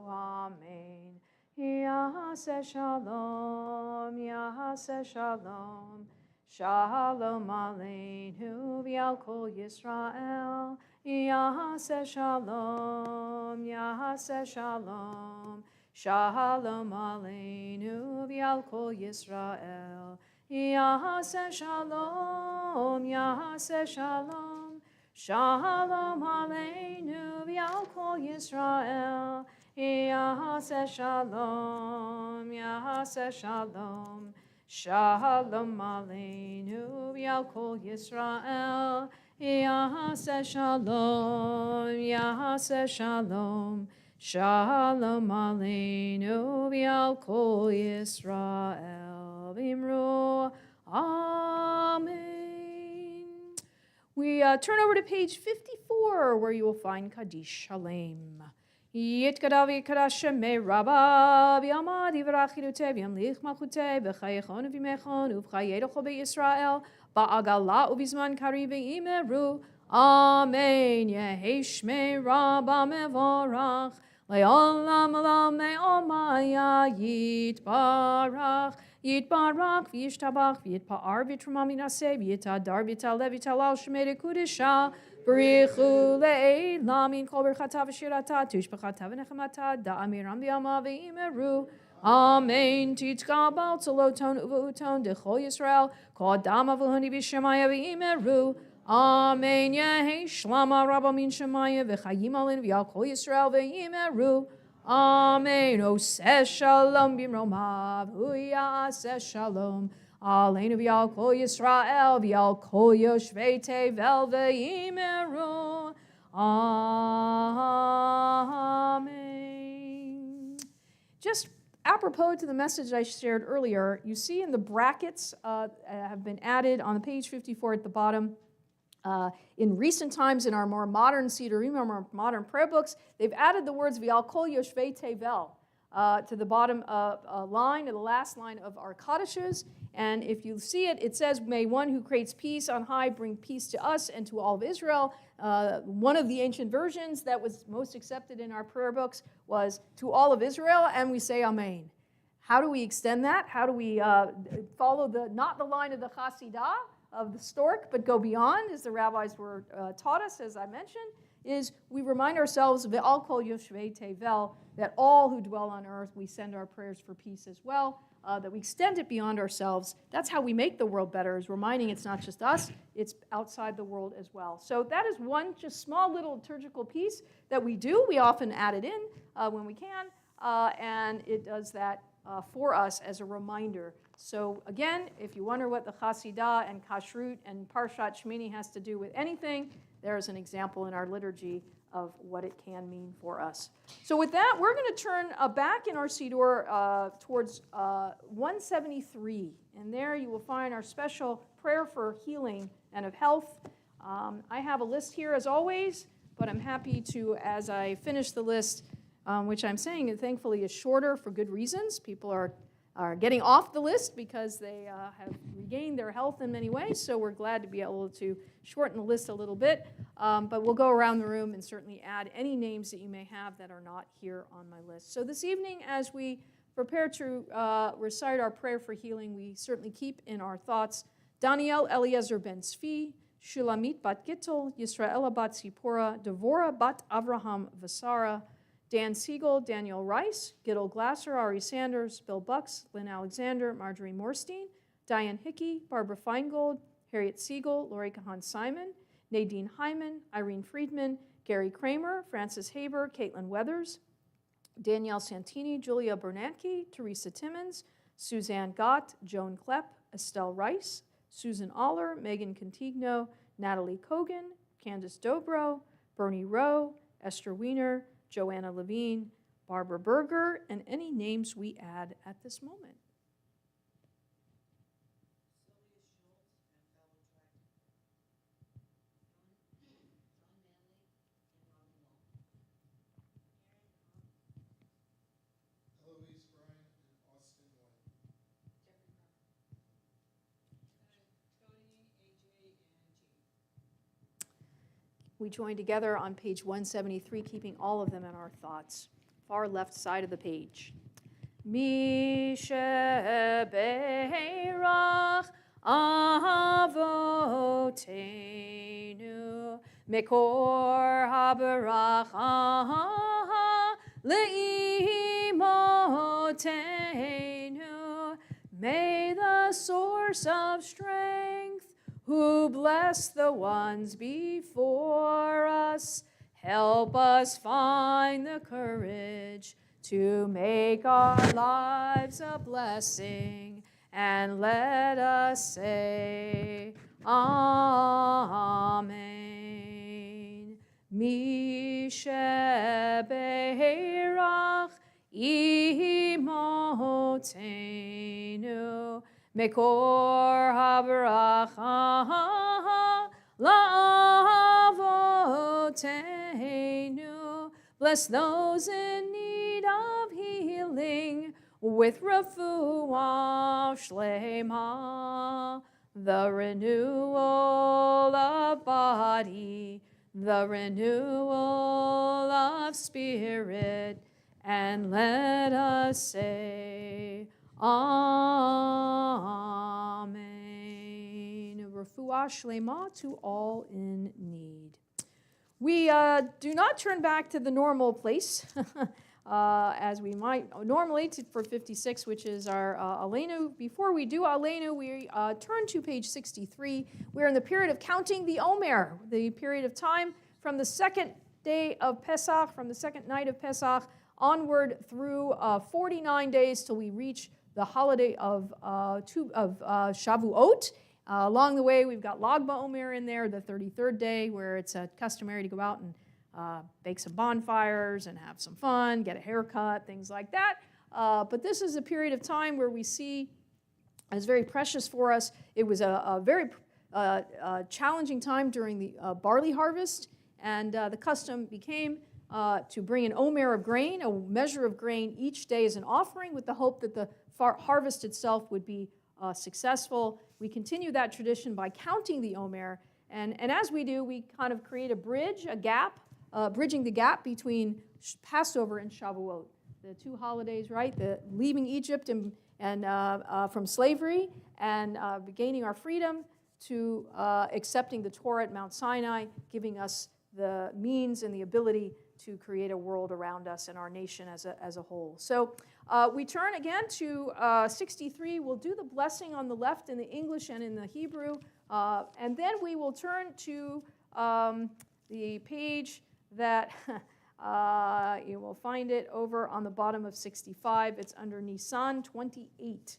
amen. Yaseh shalom shalom aleinu ve'al kol Yisrael. Yaseh shalom shalom aleinu v'al kol Yisrael. Yaseh shalom shalom aleinu v'al kol Yisrael. Yaseh shalom shalom aleinu v'al kol Yisrael. Yaseh shalom shalom aleinu v'al kol Yisrael v'imru amen. We turn over to page 54, where you will find Kaddish Shalem. Yitkadav yikadash shemei rabba v'yamad yivrach yidutei v'yamlich malchutei v'chayechon v'yimechon uv'chayedocho be'Yisrael ba'agala uv'izman kari v'imeru amen. Yehi shmei rabba mevorach le'olam olam me'omaya yitbarach v'yishtabach v'yitpa'ar v'yitrumam minaseh v'yitadar v'yitaleh v'yitalal shemei dekudesha b'richu le'ela min kol birchata v'shirata tushbechata v'nechemata da'amiram b'yama v'imeru amen. Titkabal tzoloton uv'uton dechol Yisrael kol adam avulhoni v'shemaya v'imeru amen. Yehi shlama rabba min shemaya v'chayim alin v'yal kol Yisrael v'imeru amen. Oseh shalom b'mromav huyaseh shalom aleinu v'yal kol Yisrael v'yal kol yoshvei tevel v'imeru Amen. Just apropos to the message I shared earlier, you see in the brackets have been added on page 54 at the bottom. In recent times, in our more modern Sidurim, our more modern prayer books, they've added the words V'al kol yoshvei tevel to the bottom line, or the last line of our Kadishes. And if you see it, it says, may one who creates peace on high bring peace to us and to all of Israel. One of the ancient versions that was most accepted in our prayer books was to all of Israel, and we say Amen. How do we extend that? How do we follow not the line of the Hasidah, of the stork, but go beyond, as the rabbis were taught us, as I mentioned, is we remind ourselves, Ve'al kol yoshvei tevel, that all who dwell on earth, we send our prayers for peace as well, that we extend it beyond ourselves. That's how we make the world better, is reminding it's not just us, it's outside the world as well. So that is one just small little liturgical piece that we do. We often add it in when we can, and it does that for us as a reminder. So again, if you wonder what the Hasidah and Kashrut and Parshat Shemini has to do with anything, there's an example in our liturgy of what it can mean for us. So with that, we're going to turn back in our Siddur towards 173. And there you will find our special prayer for healing and of health. I have a list here as always, but I'm happy to, as I finish the list, which I'm saying thankfully is shorter for good reasons. People are getting off the list because they have regained their health in many ways, so we're glad to be able to shorten the list a little bit. But we'll go around the room and certainly add any names that you may have that are not here on my list. So this evening, as we prepare to recite our prayer for healing, we certainly keep in our thoughts Daniel Eliezer ben Tzvi, Shulamit bat Gittel, Yisraela bat Zipporah, Devorah bat Avraham Vasara, Dan Siegel, Daniel Rice, Gittel Glasser, Ari Sanders, Bill Bucks, Lynn Alexander, Marjorie Morstein, Diane Hickey, Barbara Feingold, Harriet Siegel, Lori Kahan Simon, Nadine Hyman, Irene Friedman, Gary Kramer, Francis Haber, Caitlin Weathers, Danielle Santini, Julia Bernanke, Teresa Timmons, Suzanne Gott, Joan Klepp, Estelle Rice, Susan Aller, Megan Contigno, Natalie Kogan, Candace Dobro, Bernie Rowe, Esther Wiener, Joanna Levine, Barbara Berger, and any names we add at this moment. Eloise Bryant and Austin White. We join together on page 173, keeping all of them in our thoughts. Far left side of the page. Mi shebeirach avotenu mekor habaracha leimotenu. May the source of strength, who bless the ones before us, help us find the courage to make our lives a blessing, and let us say, Amen. Mi shebeirach imotenu mekor habaracha la'avotenu. Bless those in need of healing with refuah shlema, the renewal of body, the renewal of spirit, and let us say, Amen. Refuah shlema to all in need. We do not turn back to the normal place, as we might normally for 56, which is our Aleinu. Before we do Aleinu, we turn to page 63. We're in the period of counting the Omer, the period of time from the second day of Pesach, from the second night of Pesach, onward through 49 days till we reach the holiday of Shavuot. Along the way, we've got Lag BaOmer in there, the 33rd day, where it's customary to go out and bake some bonfires and have some fun, get a haircut, things like that. But this is a period of time where we see as very precious for us. It was a very challenging time during the barley harvest, and the custom became to bring an omer of grain, a measure of grain each day as an offering, with the hope that the harvest itself would be successful. We continue that tradition by counting the omer, and as we do, we kind of create a bridge, a gap, bridging the gap between Passover and Shavuot, the two holidays, right? The leaving Egypt and from slavery and gaining our freedom, to accepting the Torah at Mount Sinai, giving us the means and the ability to create a world around us and our nation as a whole. So we turn again to 63. We'll do the blessing on the left in the English and in the Hebrew, and then we will turn to the page that you will find it over on the bottom of 65. It's under Nisan 28.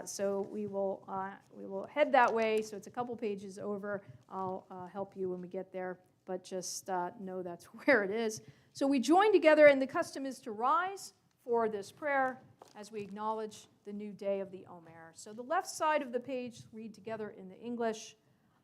So we will head that way. So it's a couple pages over. I'll help you when we get there, but just know that's where it is. So we join together, and the custom is to rise for this prayer as we acknowledge the new day of the Omer. So the left side of the page, read together in the English.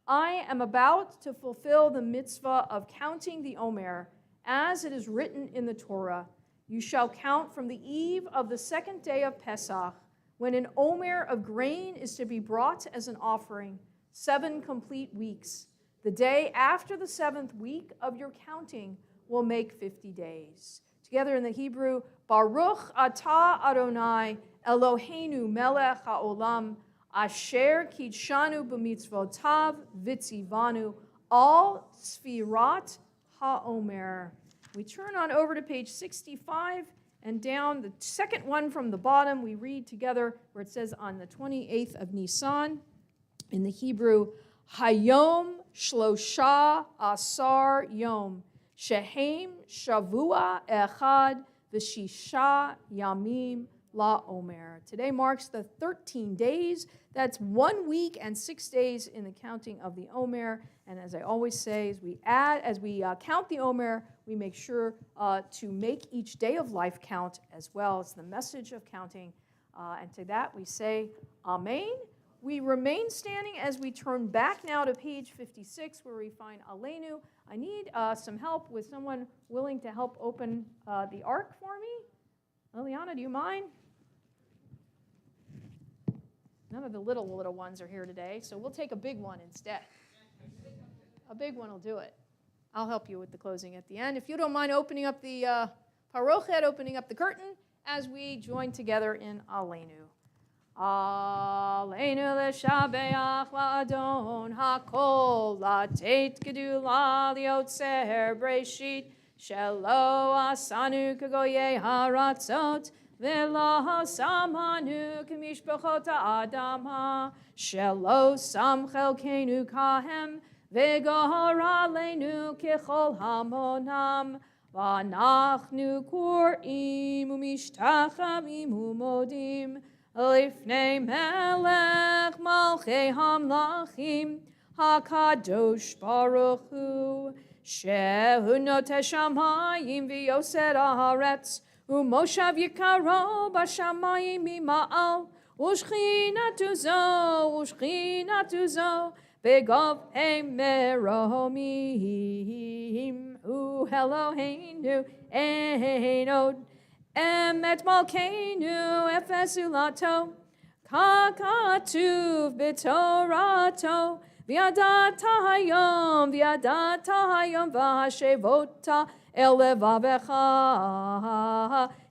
I am about to fulfill the mitzvah of counting the Omer, as it is written in the Torah. You shall count from the eve of the second day of Pesach, when an omer of grain is to be brought as an offering, 7 complete weeks. The day after the 7th week of your counting will make 50 days. Together in the Hebrew, Baruch atah Adonai Eloheinu melech haolam, asher kidshanu b'mitzvotav v'tzivanu al sfirat ha'omer. We turn on over to page 65 and down the second one from the bottom. We read together where it says on the 28th of Nisan in the Hebrew, Hayom Shlosha Asar Yom Shehem Shavua Echad V'Shisha Yamim La Omer. Today marks the 13 days. That's 1 week and 6 days in the counting of the Omer. And as I always say, as we count the Omer, we make sure to make each day of life count as well. It's the message of counting. And to that we say, Amen. We remain standing as we turn back now to page 56, where we find Aleinu. I need some help with someone willing to help open the ark for me. Liliana, do you mind? None of the little ones are here today, so we'll take a big one instead. A big one will do it. I'll help you with the closing at the end. If you don't mind opening up the parochet, opening up the curtain, as we join together in Aleinu. Aleinu l'shabeach la'adon hakol la'tet gedula liotzer breshit shelo asanu kagoye haratzot v'lo samanu k'mishpachot ha'adam shelo sam chelkenu kahem v'gohor aleinu kechol hamonam v'anachnu kor'im u'mishtachavim u'modim Lifnei melech malchei hamlachim hakadosh baruch hu shehu noteh shamayim v'yoser haaretz u'moshav yikaro b'shamayim mima'al u'shchinatu zo begov meromim hu Eloheinu einod Emet malkeinu efesulato, kakatuv bitorato, v'yadat hayom v'hashevota elevavecha,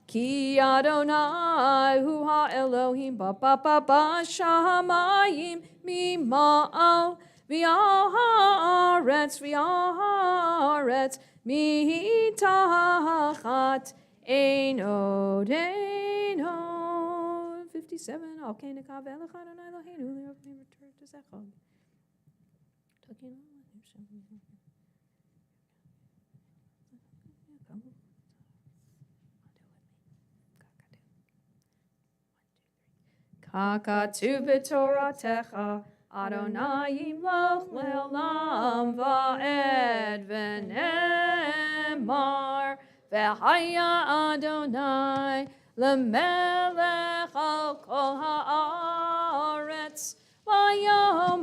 ki Adonai hu ha'Elohim b'shamayim mima'al, v'ha'aretz mitachat. Einod, 57. Al kenekav elachad Adonai Eloheinu li'ofnim return to Zechon. Kakatu b'toratecha Adonai yimloch le'olam va'ed v'nem v'yomar v'haya Adonai lemelech al kol haaretz v'yom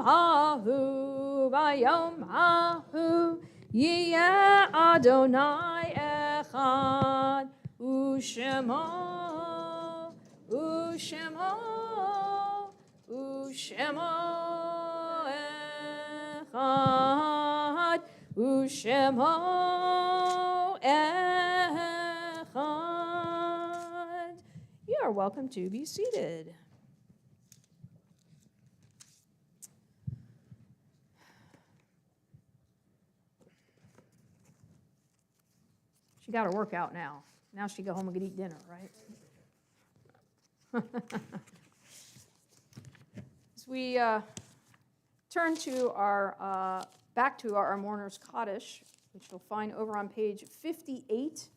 hahu yiyeh Adonai echad u'shemo echad u'shemo echad. You are welcome to be seated. She got her workout now. Now she go home and get eat dinner, right? As we turn to our back to our mourner's Kaddish, which you'll find over on page 58,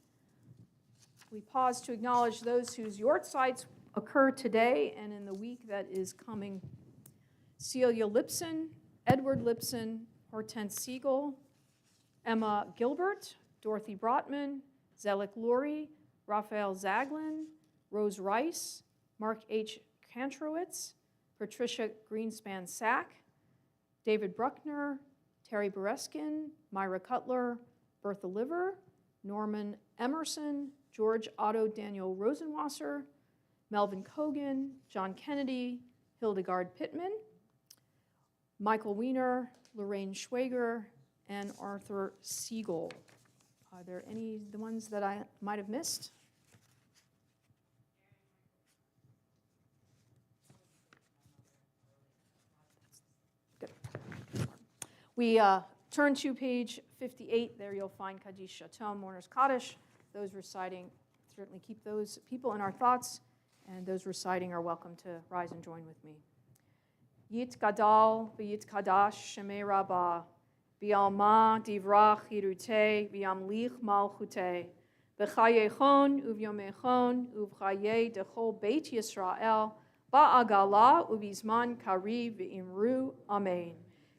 we pause to acknowledge those whose yortzites occur today and in the week that is coming. Celia Lipson, Edward Lipson, Hortense Siegel, Emma Gilbert, Dorothy Brotman, Zelik Lurie, Raphael Zaglin, Rose Rice, Mark H. Kantrowitz, Patricia Greenspan-Sack, David Bruckner, Terry Bereskin, Myra Cutler, Bertha Liver, Norman Emerson, George Otto Daniel Rosenwasser, Melvin Cogan, John Kennedy, Hildegard Pittman, Michael Wiener, Lorraine Schwager, and Arthur Siegel. Are there any the ones that I might have missed? Good. We turn to page 58. There you'll find Kaddish Shatom, Mourner's Kaddish. Those reciting, certainly keep those people in our thoughts, and those reciting are welcome to rise and join with me. Yit Gadal v'yit Kadash Shemei Rabbah B'alma divrach hirute v'yamlich malchute v'chayechon uvyomechon uvchaye dechol Beit Yisrael ba'agala uvizman kari v'imru amen.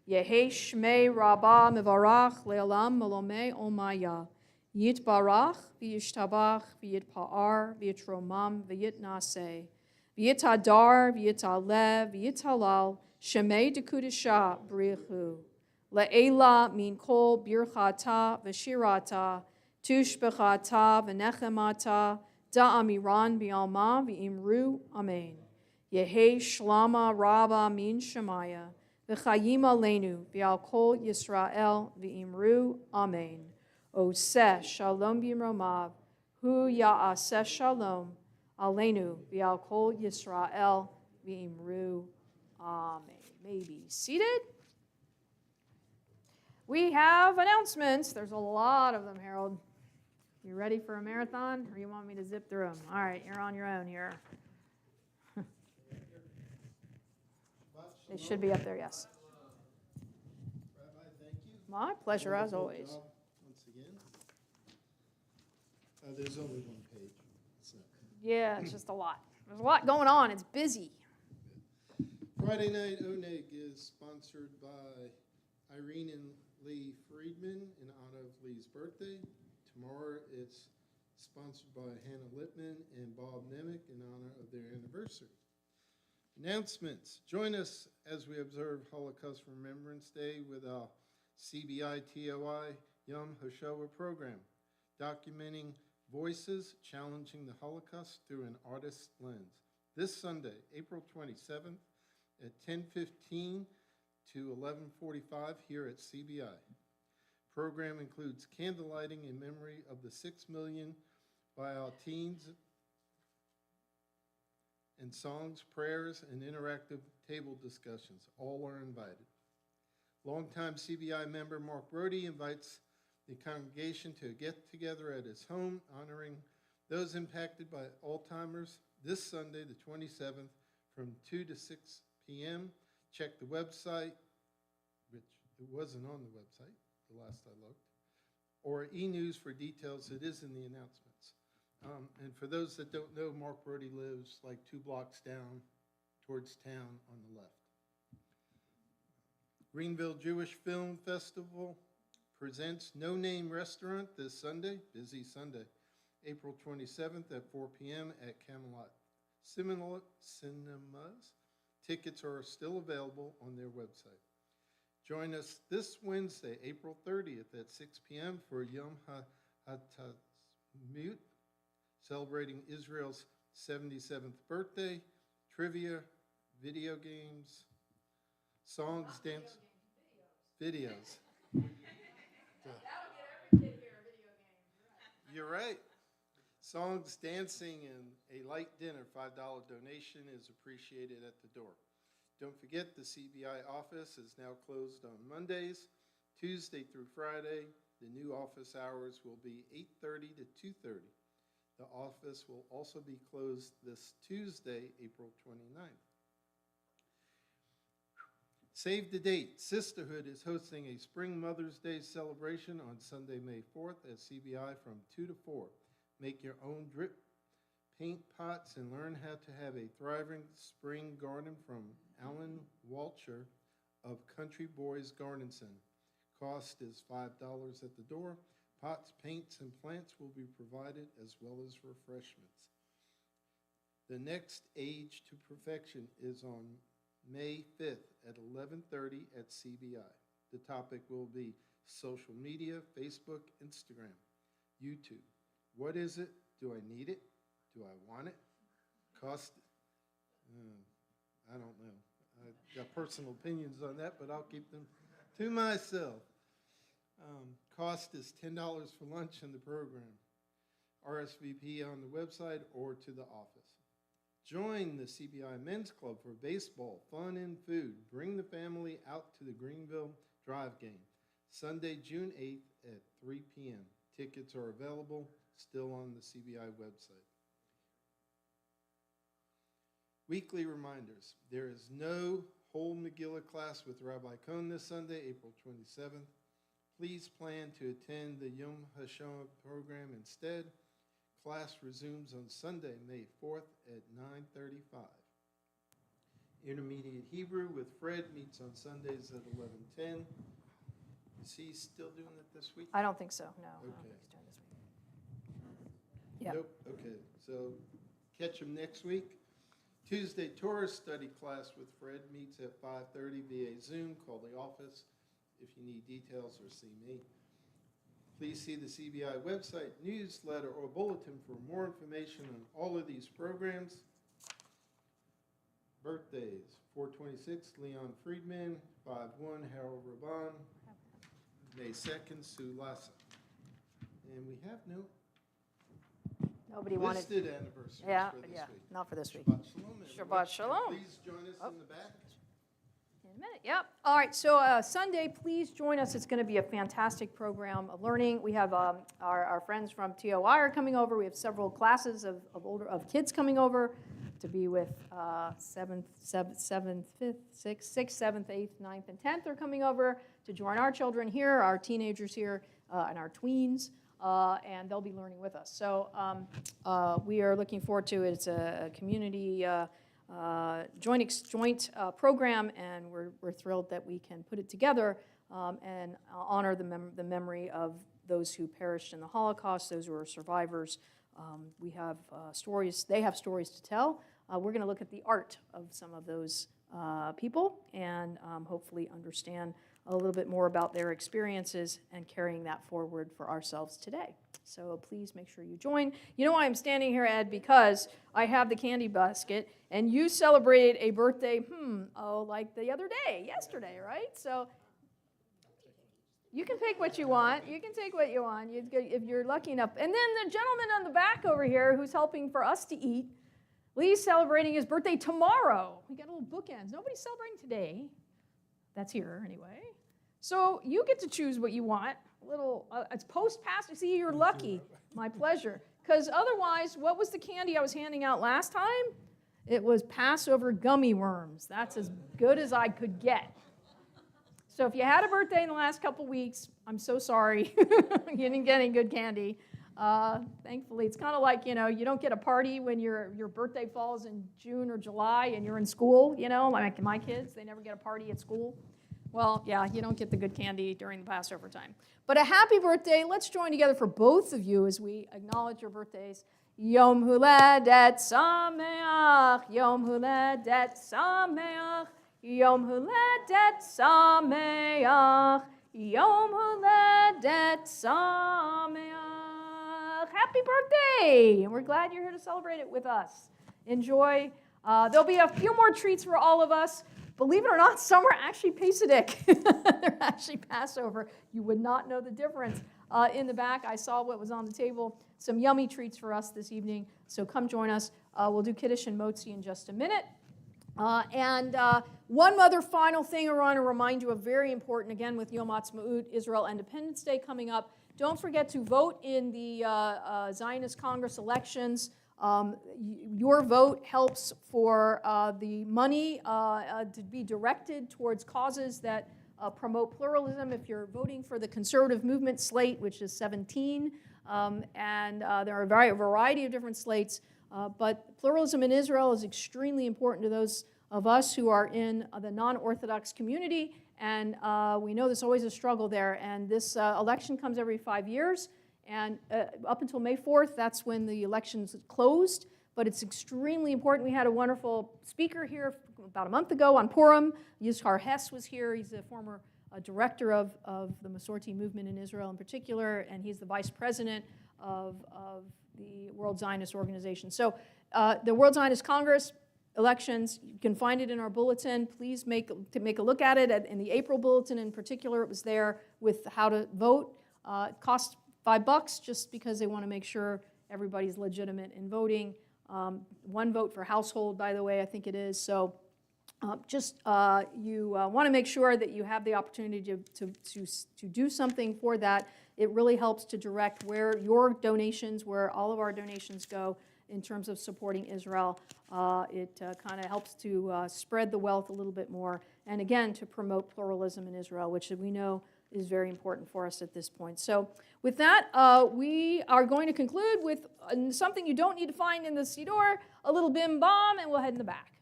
Yehe shmei Rabbah mevarach le'olam melomei omaya. Yit barach v'yishtabach v'yitpa'ar v'yitromam v'yitnaseh. V'yitadar v'yitalev v'yitalal shemei dekudesha brichu. Le'ela min kol birchata v'shirata tushbechata v'nechemata da'amiran bi'alma v'imru amen. Yehe shlama rabba min shemaya v'chayim aleinu v'al kol Yisrael v'imru amen. Oseh shalom b'imromav hu ya'aseh shalom aleinu v'al kol Yisrael v'imru amen. May be seated. We have announcements. There's a lot of them, Harold. You ready for a marathon, or you want me to zip through them? All right, you're on your own here. They should be up there, yes. Rabbi, thank you. My pleasure, as Wonderful always. job once again. There's only one page. So. Yeah, it's just a lot. There's a lot going on. It's busy. Friday Night Oneg is sponsored by Irene and Lee Friedman in honor of Lee's birthday. Tomorrow it's sponsored by Hannah Lippman and Bob Nemick in honor of their anniversary. Announcements. Join us as we observe Holocaust Remembrance Day with our CBI TOI Yom HaShoah program, documenting voices challenging the Holocaust through an artist's lens. This Sunday, April 27th at 10:15 to 11:45 here at CBI. Program includes candlelighting in memory of the 6 million by our teens and songs, prayers, and interactive table discussions. All are invited. Longtime CBI member Mark Brody invites the congregation to a get-together at his home, honoring those impacted by Alzheimer's this Sunday, the 27th, from 2 to 6 p.m. Check the website, which it wasn't on the website the last I looked, or e-news for details. It is in the announcements. And for those that don't know, Mark Brody lives like 2 blocks down towards town on the left. Greenville Jewish Film Festival presents No Name Restaurant this Sunday, busy Sunday, April 27th at 4 p.m. at Camelot Cinemas. Tickets are still available on their website. Join us this Wednesday, April 30th at 6 p.m. for Yom HaTatzmut, celebrating Israel's 77th birthday, trivia, video games, songs, dance, videos. That'll get every kid here, video games. You're right. Songs, dancing, and a light dinner, $5 donation is appreciated at the door. Don't forget the CBI office is now closed on Mondays, Tuesday through Friday. The new office hours will be 8:30 to 2:30. The office will also be closed this Tuesday, April 29th. Save the date. Sisterhood is hosting a Spring Mother's Day celebration on Sunday, May 4th at CBI from 2 to 4. Make your own drip paint pots and learn how to have a thriving spring garden from Alan Walcher of Country Boys Garden Center. Cost is $5 at the door. Pots, paints, and plants will be provided as well as refreshments. The next Age to Perfection is on May 5th at 11:30 at CBI. The topic will be social media, Facebook, Instagram, YouTube. What is it? Do I need it? Do I want it? Cost? I don't know. I've got personal opinions on that, but I'll keep them to myself. Cost is $10 for lunch in the program. RSVP on the website or to the office. Join the CBI Men's Club for baseball, fun, and food. Bring the family out to the Greenville Drive game, Sunday, June 8th at 3 p.m. Tickets are available, still on the CBI website. Weekly reminders. There is no whole Megillah class with Rabbi Cohn this Sunday, April 27th. Please plan to attend the Yom HaShoah program instead. Class resumes on Sunday, May 4th at 9:35. Intermediate Hebrew with Fred meets on Sundays at 11:10. Is he still doing it this week? I don't think so, no. I don't Okay. think he's doing this week. Yep. Nope, okay, so catch him next week. Tuesday, Torah study class with Fred meets at 5:30 via Zoom. Call the office if you need details or see me. Please see the CBI website, newsletter, or bulletin for more information on all of these programs. Birthdays, 426, Leon Friedman, 5/1, Harold Raban, May 2nd, Sue Lassa. And we have no Nobody wanted, listed anniversaries yeah, for this yeah, week. not for this week. Shabbat Shalom. everyone. Shabbat Shalom. Please join us in the back. In a minute, yep. All right, so Sunday, please join us. It's going to be a fantastic program of learning. We have our friends from TOI are coming over. We have several classes of kids coming over to be with 7th, 5th, 6th, 7th, 8th, 9th, and 10th are coming over to join our children here, our teenagers here, and our tweens, and they'll be learning with us. So we are looking forward to it. It's a community joint program, and we're thrilled that we can put it together and honor the memory of those who perished in the Holocaust, those who are survivors. We have stories, they have stories to tell. We're going to look at the art of some of those people and hopefully understand a little bit more about their experiences and carrying that forward for ourselves today. So please make sure you join. You know why I'm standing here, Ed? Because I have the candy basket, and you celebrated a birthday, like the other day, yesterday, right? So you can pick what you want. You can take what you want if you're lucky enough. And then the gentleman on the back over here who's helping for us to eat, Lee's celebrating his birthday tomorrow. We got a little bookends. Nobody's celebrating today. That's here anyway. So you get to choose what you want. It's post-Passover. See, you're lucky. My pleasure. Because otherwise, what was the candy I was handing out last time? It was Passover gummy worms. That's as good as I could get. So if you had a birthday in the last couple weeks, I'm so sorry. You didn't get any good candy. Thankfully, it's kind of like, you don't get a party when your birthday falls in June or July and you're in school, like my kids. They never get a party at school. Well, yeah, you don't get the good candy during the Passover time. But a happy birthday. Let's join together for both of you as we acknowledge your birthdays. Yom Huledet Sameach, Yom Huledet Sameach, Yom Huledet Sameach, Yom Huledet Sameach. Happy birthday! And we're glad you're here to celebrate it with us. Enjoy. There'll be a few more treats for all of us. Believe it or not, some are actually Pesach. They're actually Passover. You would not know the difference. In the back, I saw what was on the table. Some yummy treats for us this evening. So come join us. We'll do Kiddush and Motzi in just a minute. And one other final thing I want to remind you of, very important, again, with Yom Ha'atzmaut, Israel Independence Day coming up. Don't forget to vote in the Zionist Congress elections. Your vote helps for the money to be directed towards causes that promote pluralism. If you're voting for the conservative movement slate, which is 17, and there are a variety of different slates, but pluralism in Israel is extremely important to those of us who are in the non-Orthodox community, and we know there's always a struggle there. And this election comes every 5 years. And up until May 4th, that's when the election's closed. But it's extremely important. We had a wonderful speaker here about a month ago on Purim. Yizhar Hess was here. He's a former director of the Masorti movement in Israel in particular, and he's the vice president of the World Zionist Organization. So the World Zionist Congress elections, you can find it in our bulletin. Please make a look at it. In the April bulletin in particular, it was there with how to vote. It costs $5 just because they want to make sure everybody's legitimate in voting. One vote for household, by the way, I think it is. So you want to make sure that you have the opportunity to do something for that. It really helps to direct where your donations, where all of our donations go in terms of supporting Israel. It kind of helps to spread the wealth a little bit more. And again, to promote pluralism in Israel, which we know is very important for us at this point. So with that, we are going to conclude with something you don't need to find in the Siddur, a little bim bam, and we'll head in the back.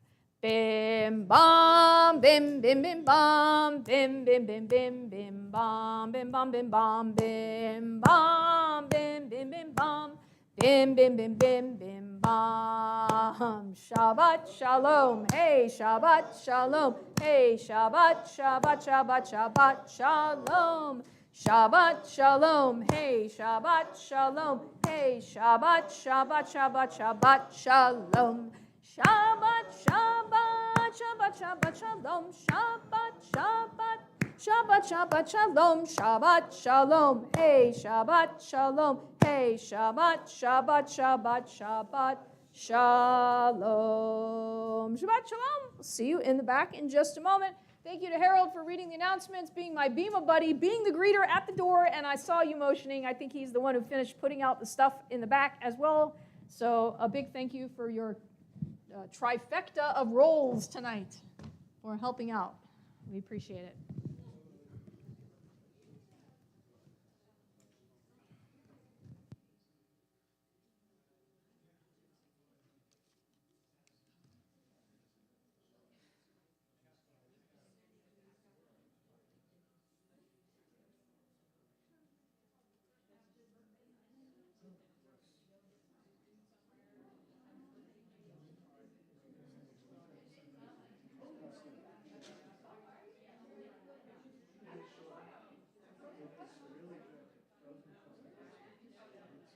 Bim bam, bim bim bim bam, bim bim bim bim bim bam, bim bam bim bam, bim bam, bim bim bim bam, bim bim bim bim bim bam. Shabbat shalom, hey Shabbat shalom, hey Shabbat Shabbat Shabbat Shabbat shalom. Shabbat shalom, hey Shabbat shalom, hey Shabbat Shabbat Shabbat Shabbat shalom. Shabbat Shabbat Shabbat Shabbat shalom, Shabbat Shabbat Shabbat Shabbat shalom, Shabbat shalom, hey Shabbat shalom, hey Shabbat Shabbat Shabbat Shabbat shalom. Shabbat shalom. We'll see you in the back in just a moment. Thank you to Harold for reading the announcements, being my Bima buddy, being the greeter at the door, and I saw you motioning. I think he's the one who finished putting out the stuff in the back as well. So a big thank you for your trifecta of roles tonight for helping out. We appreciate it.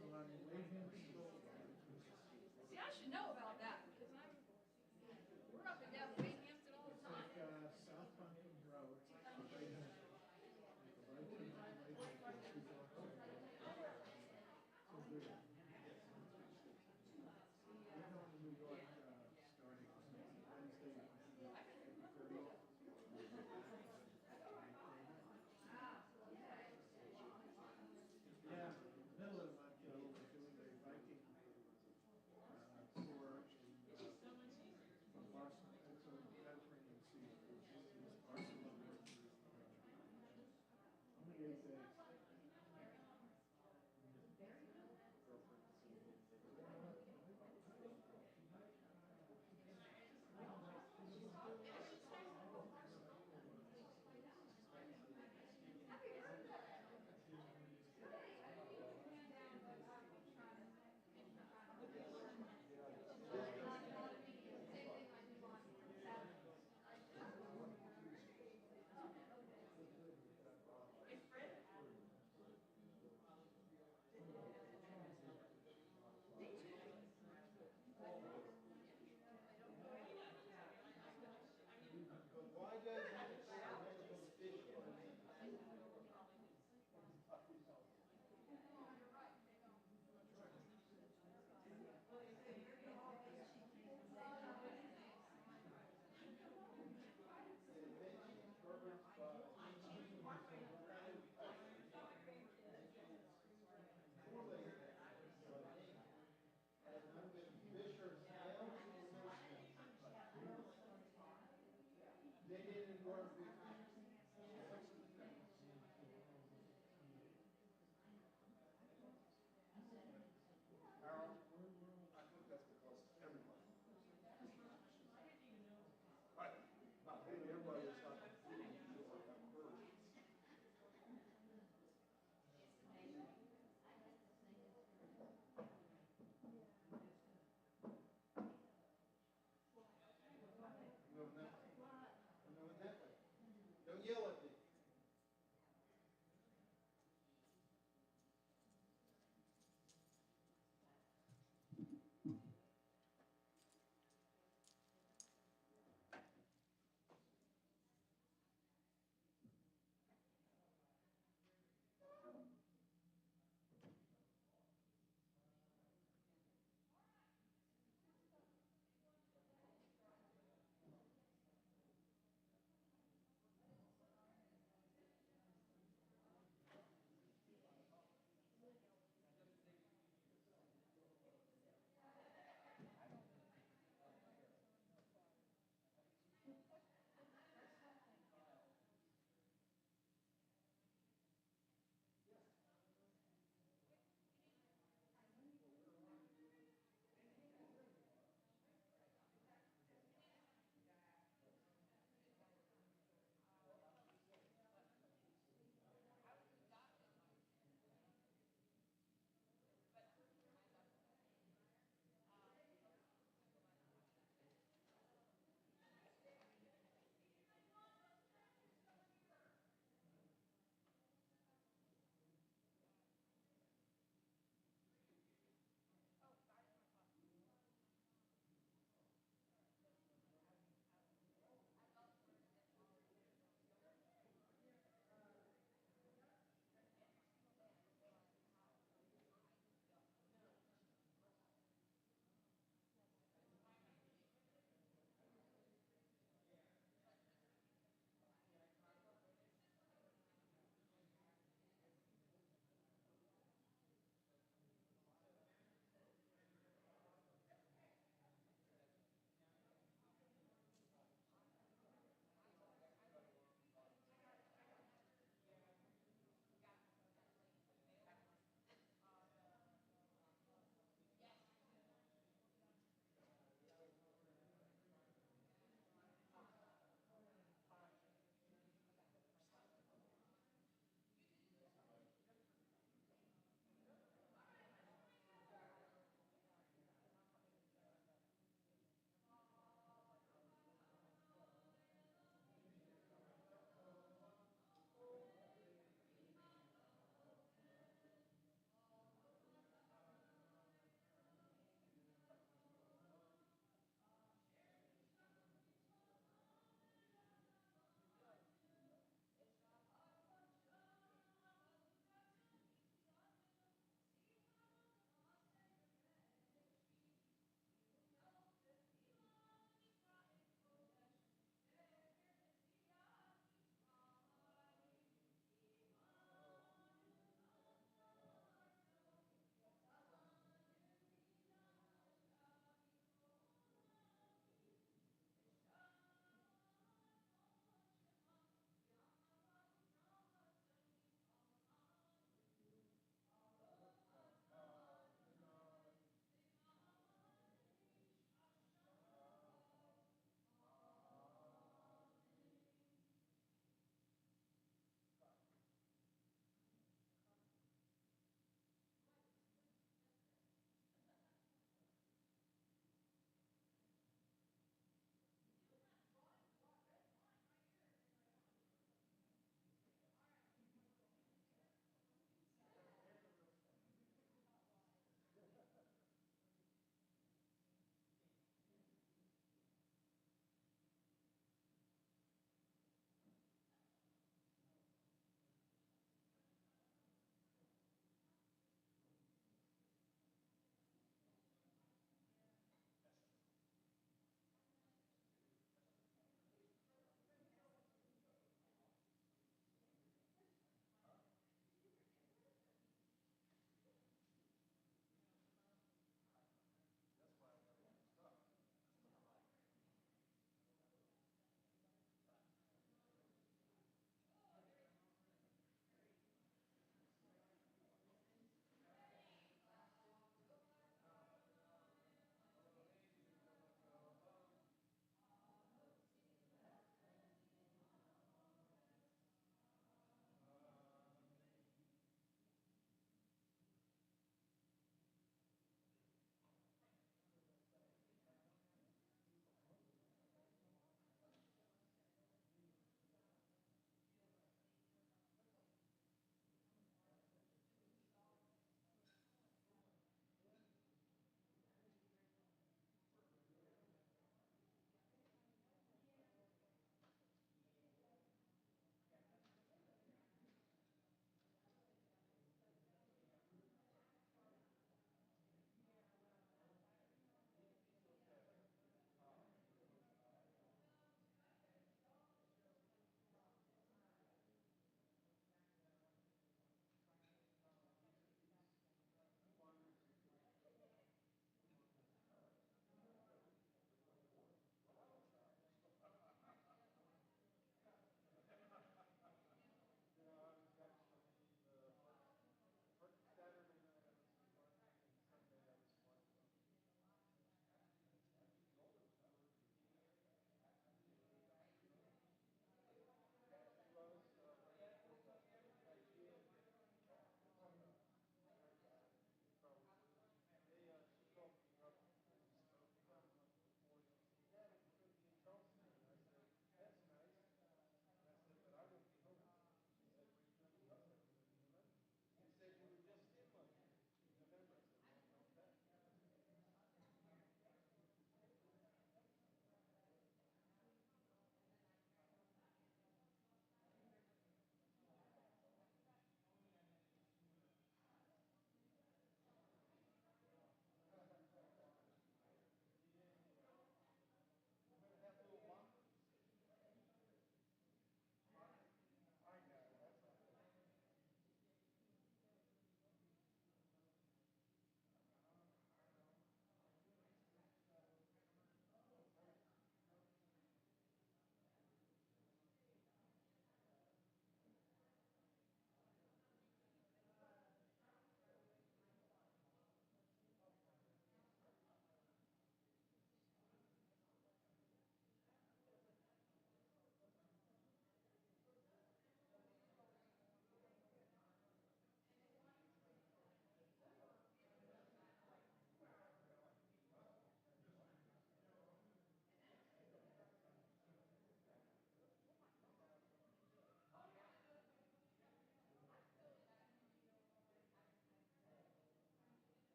So I'm waiting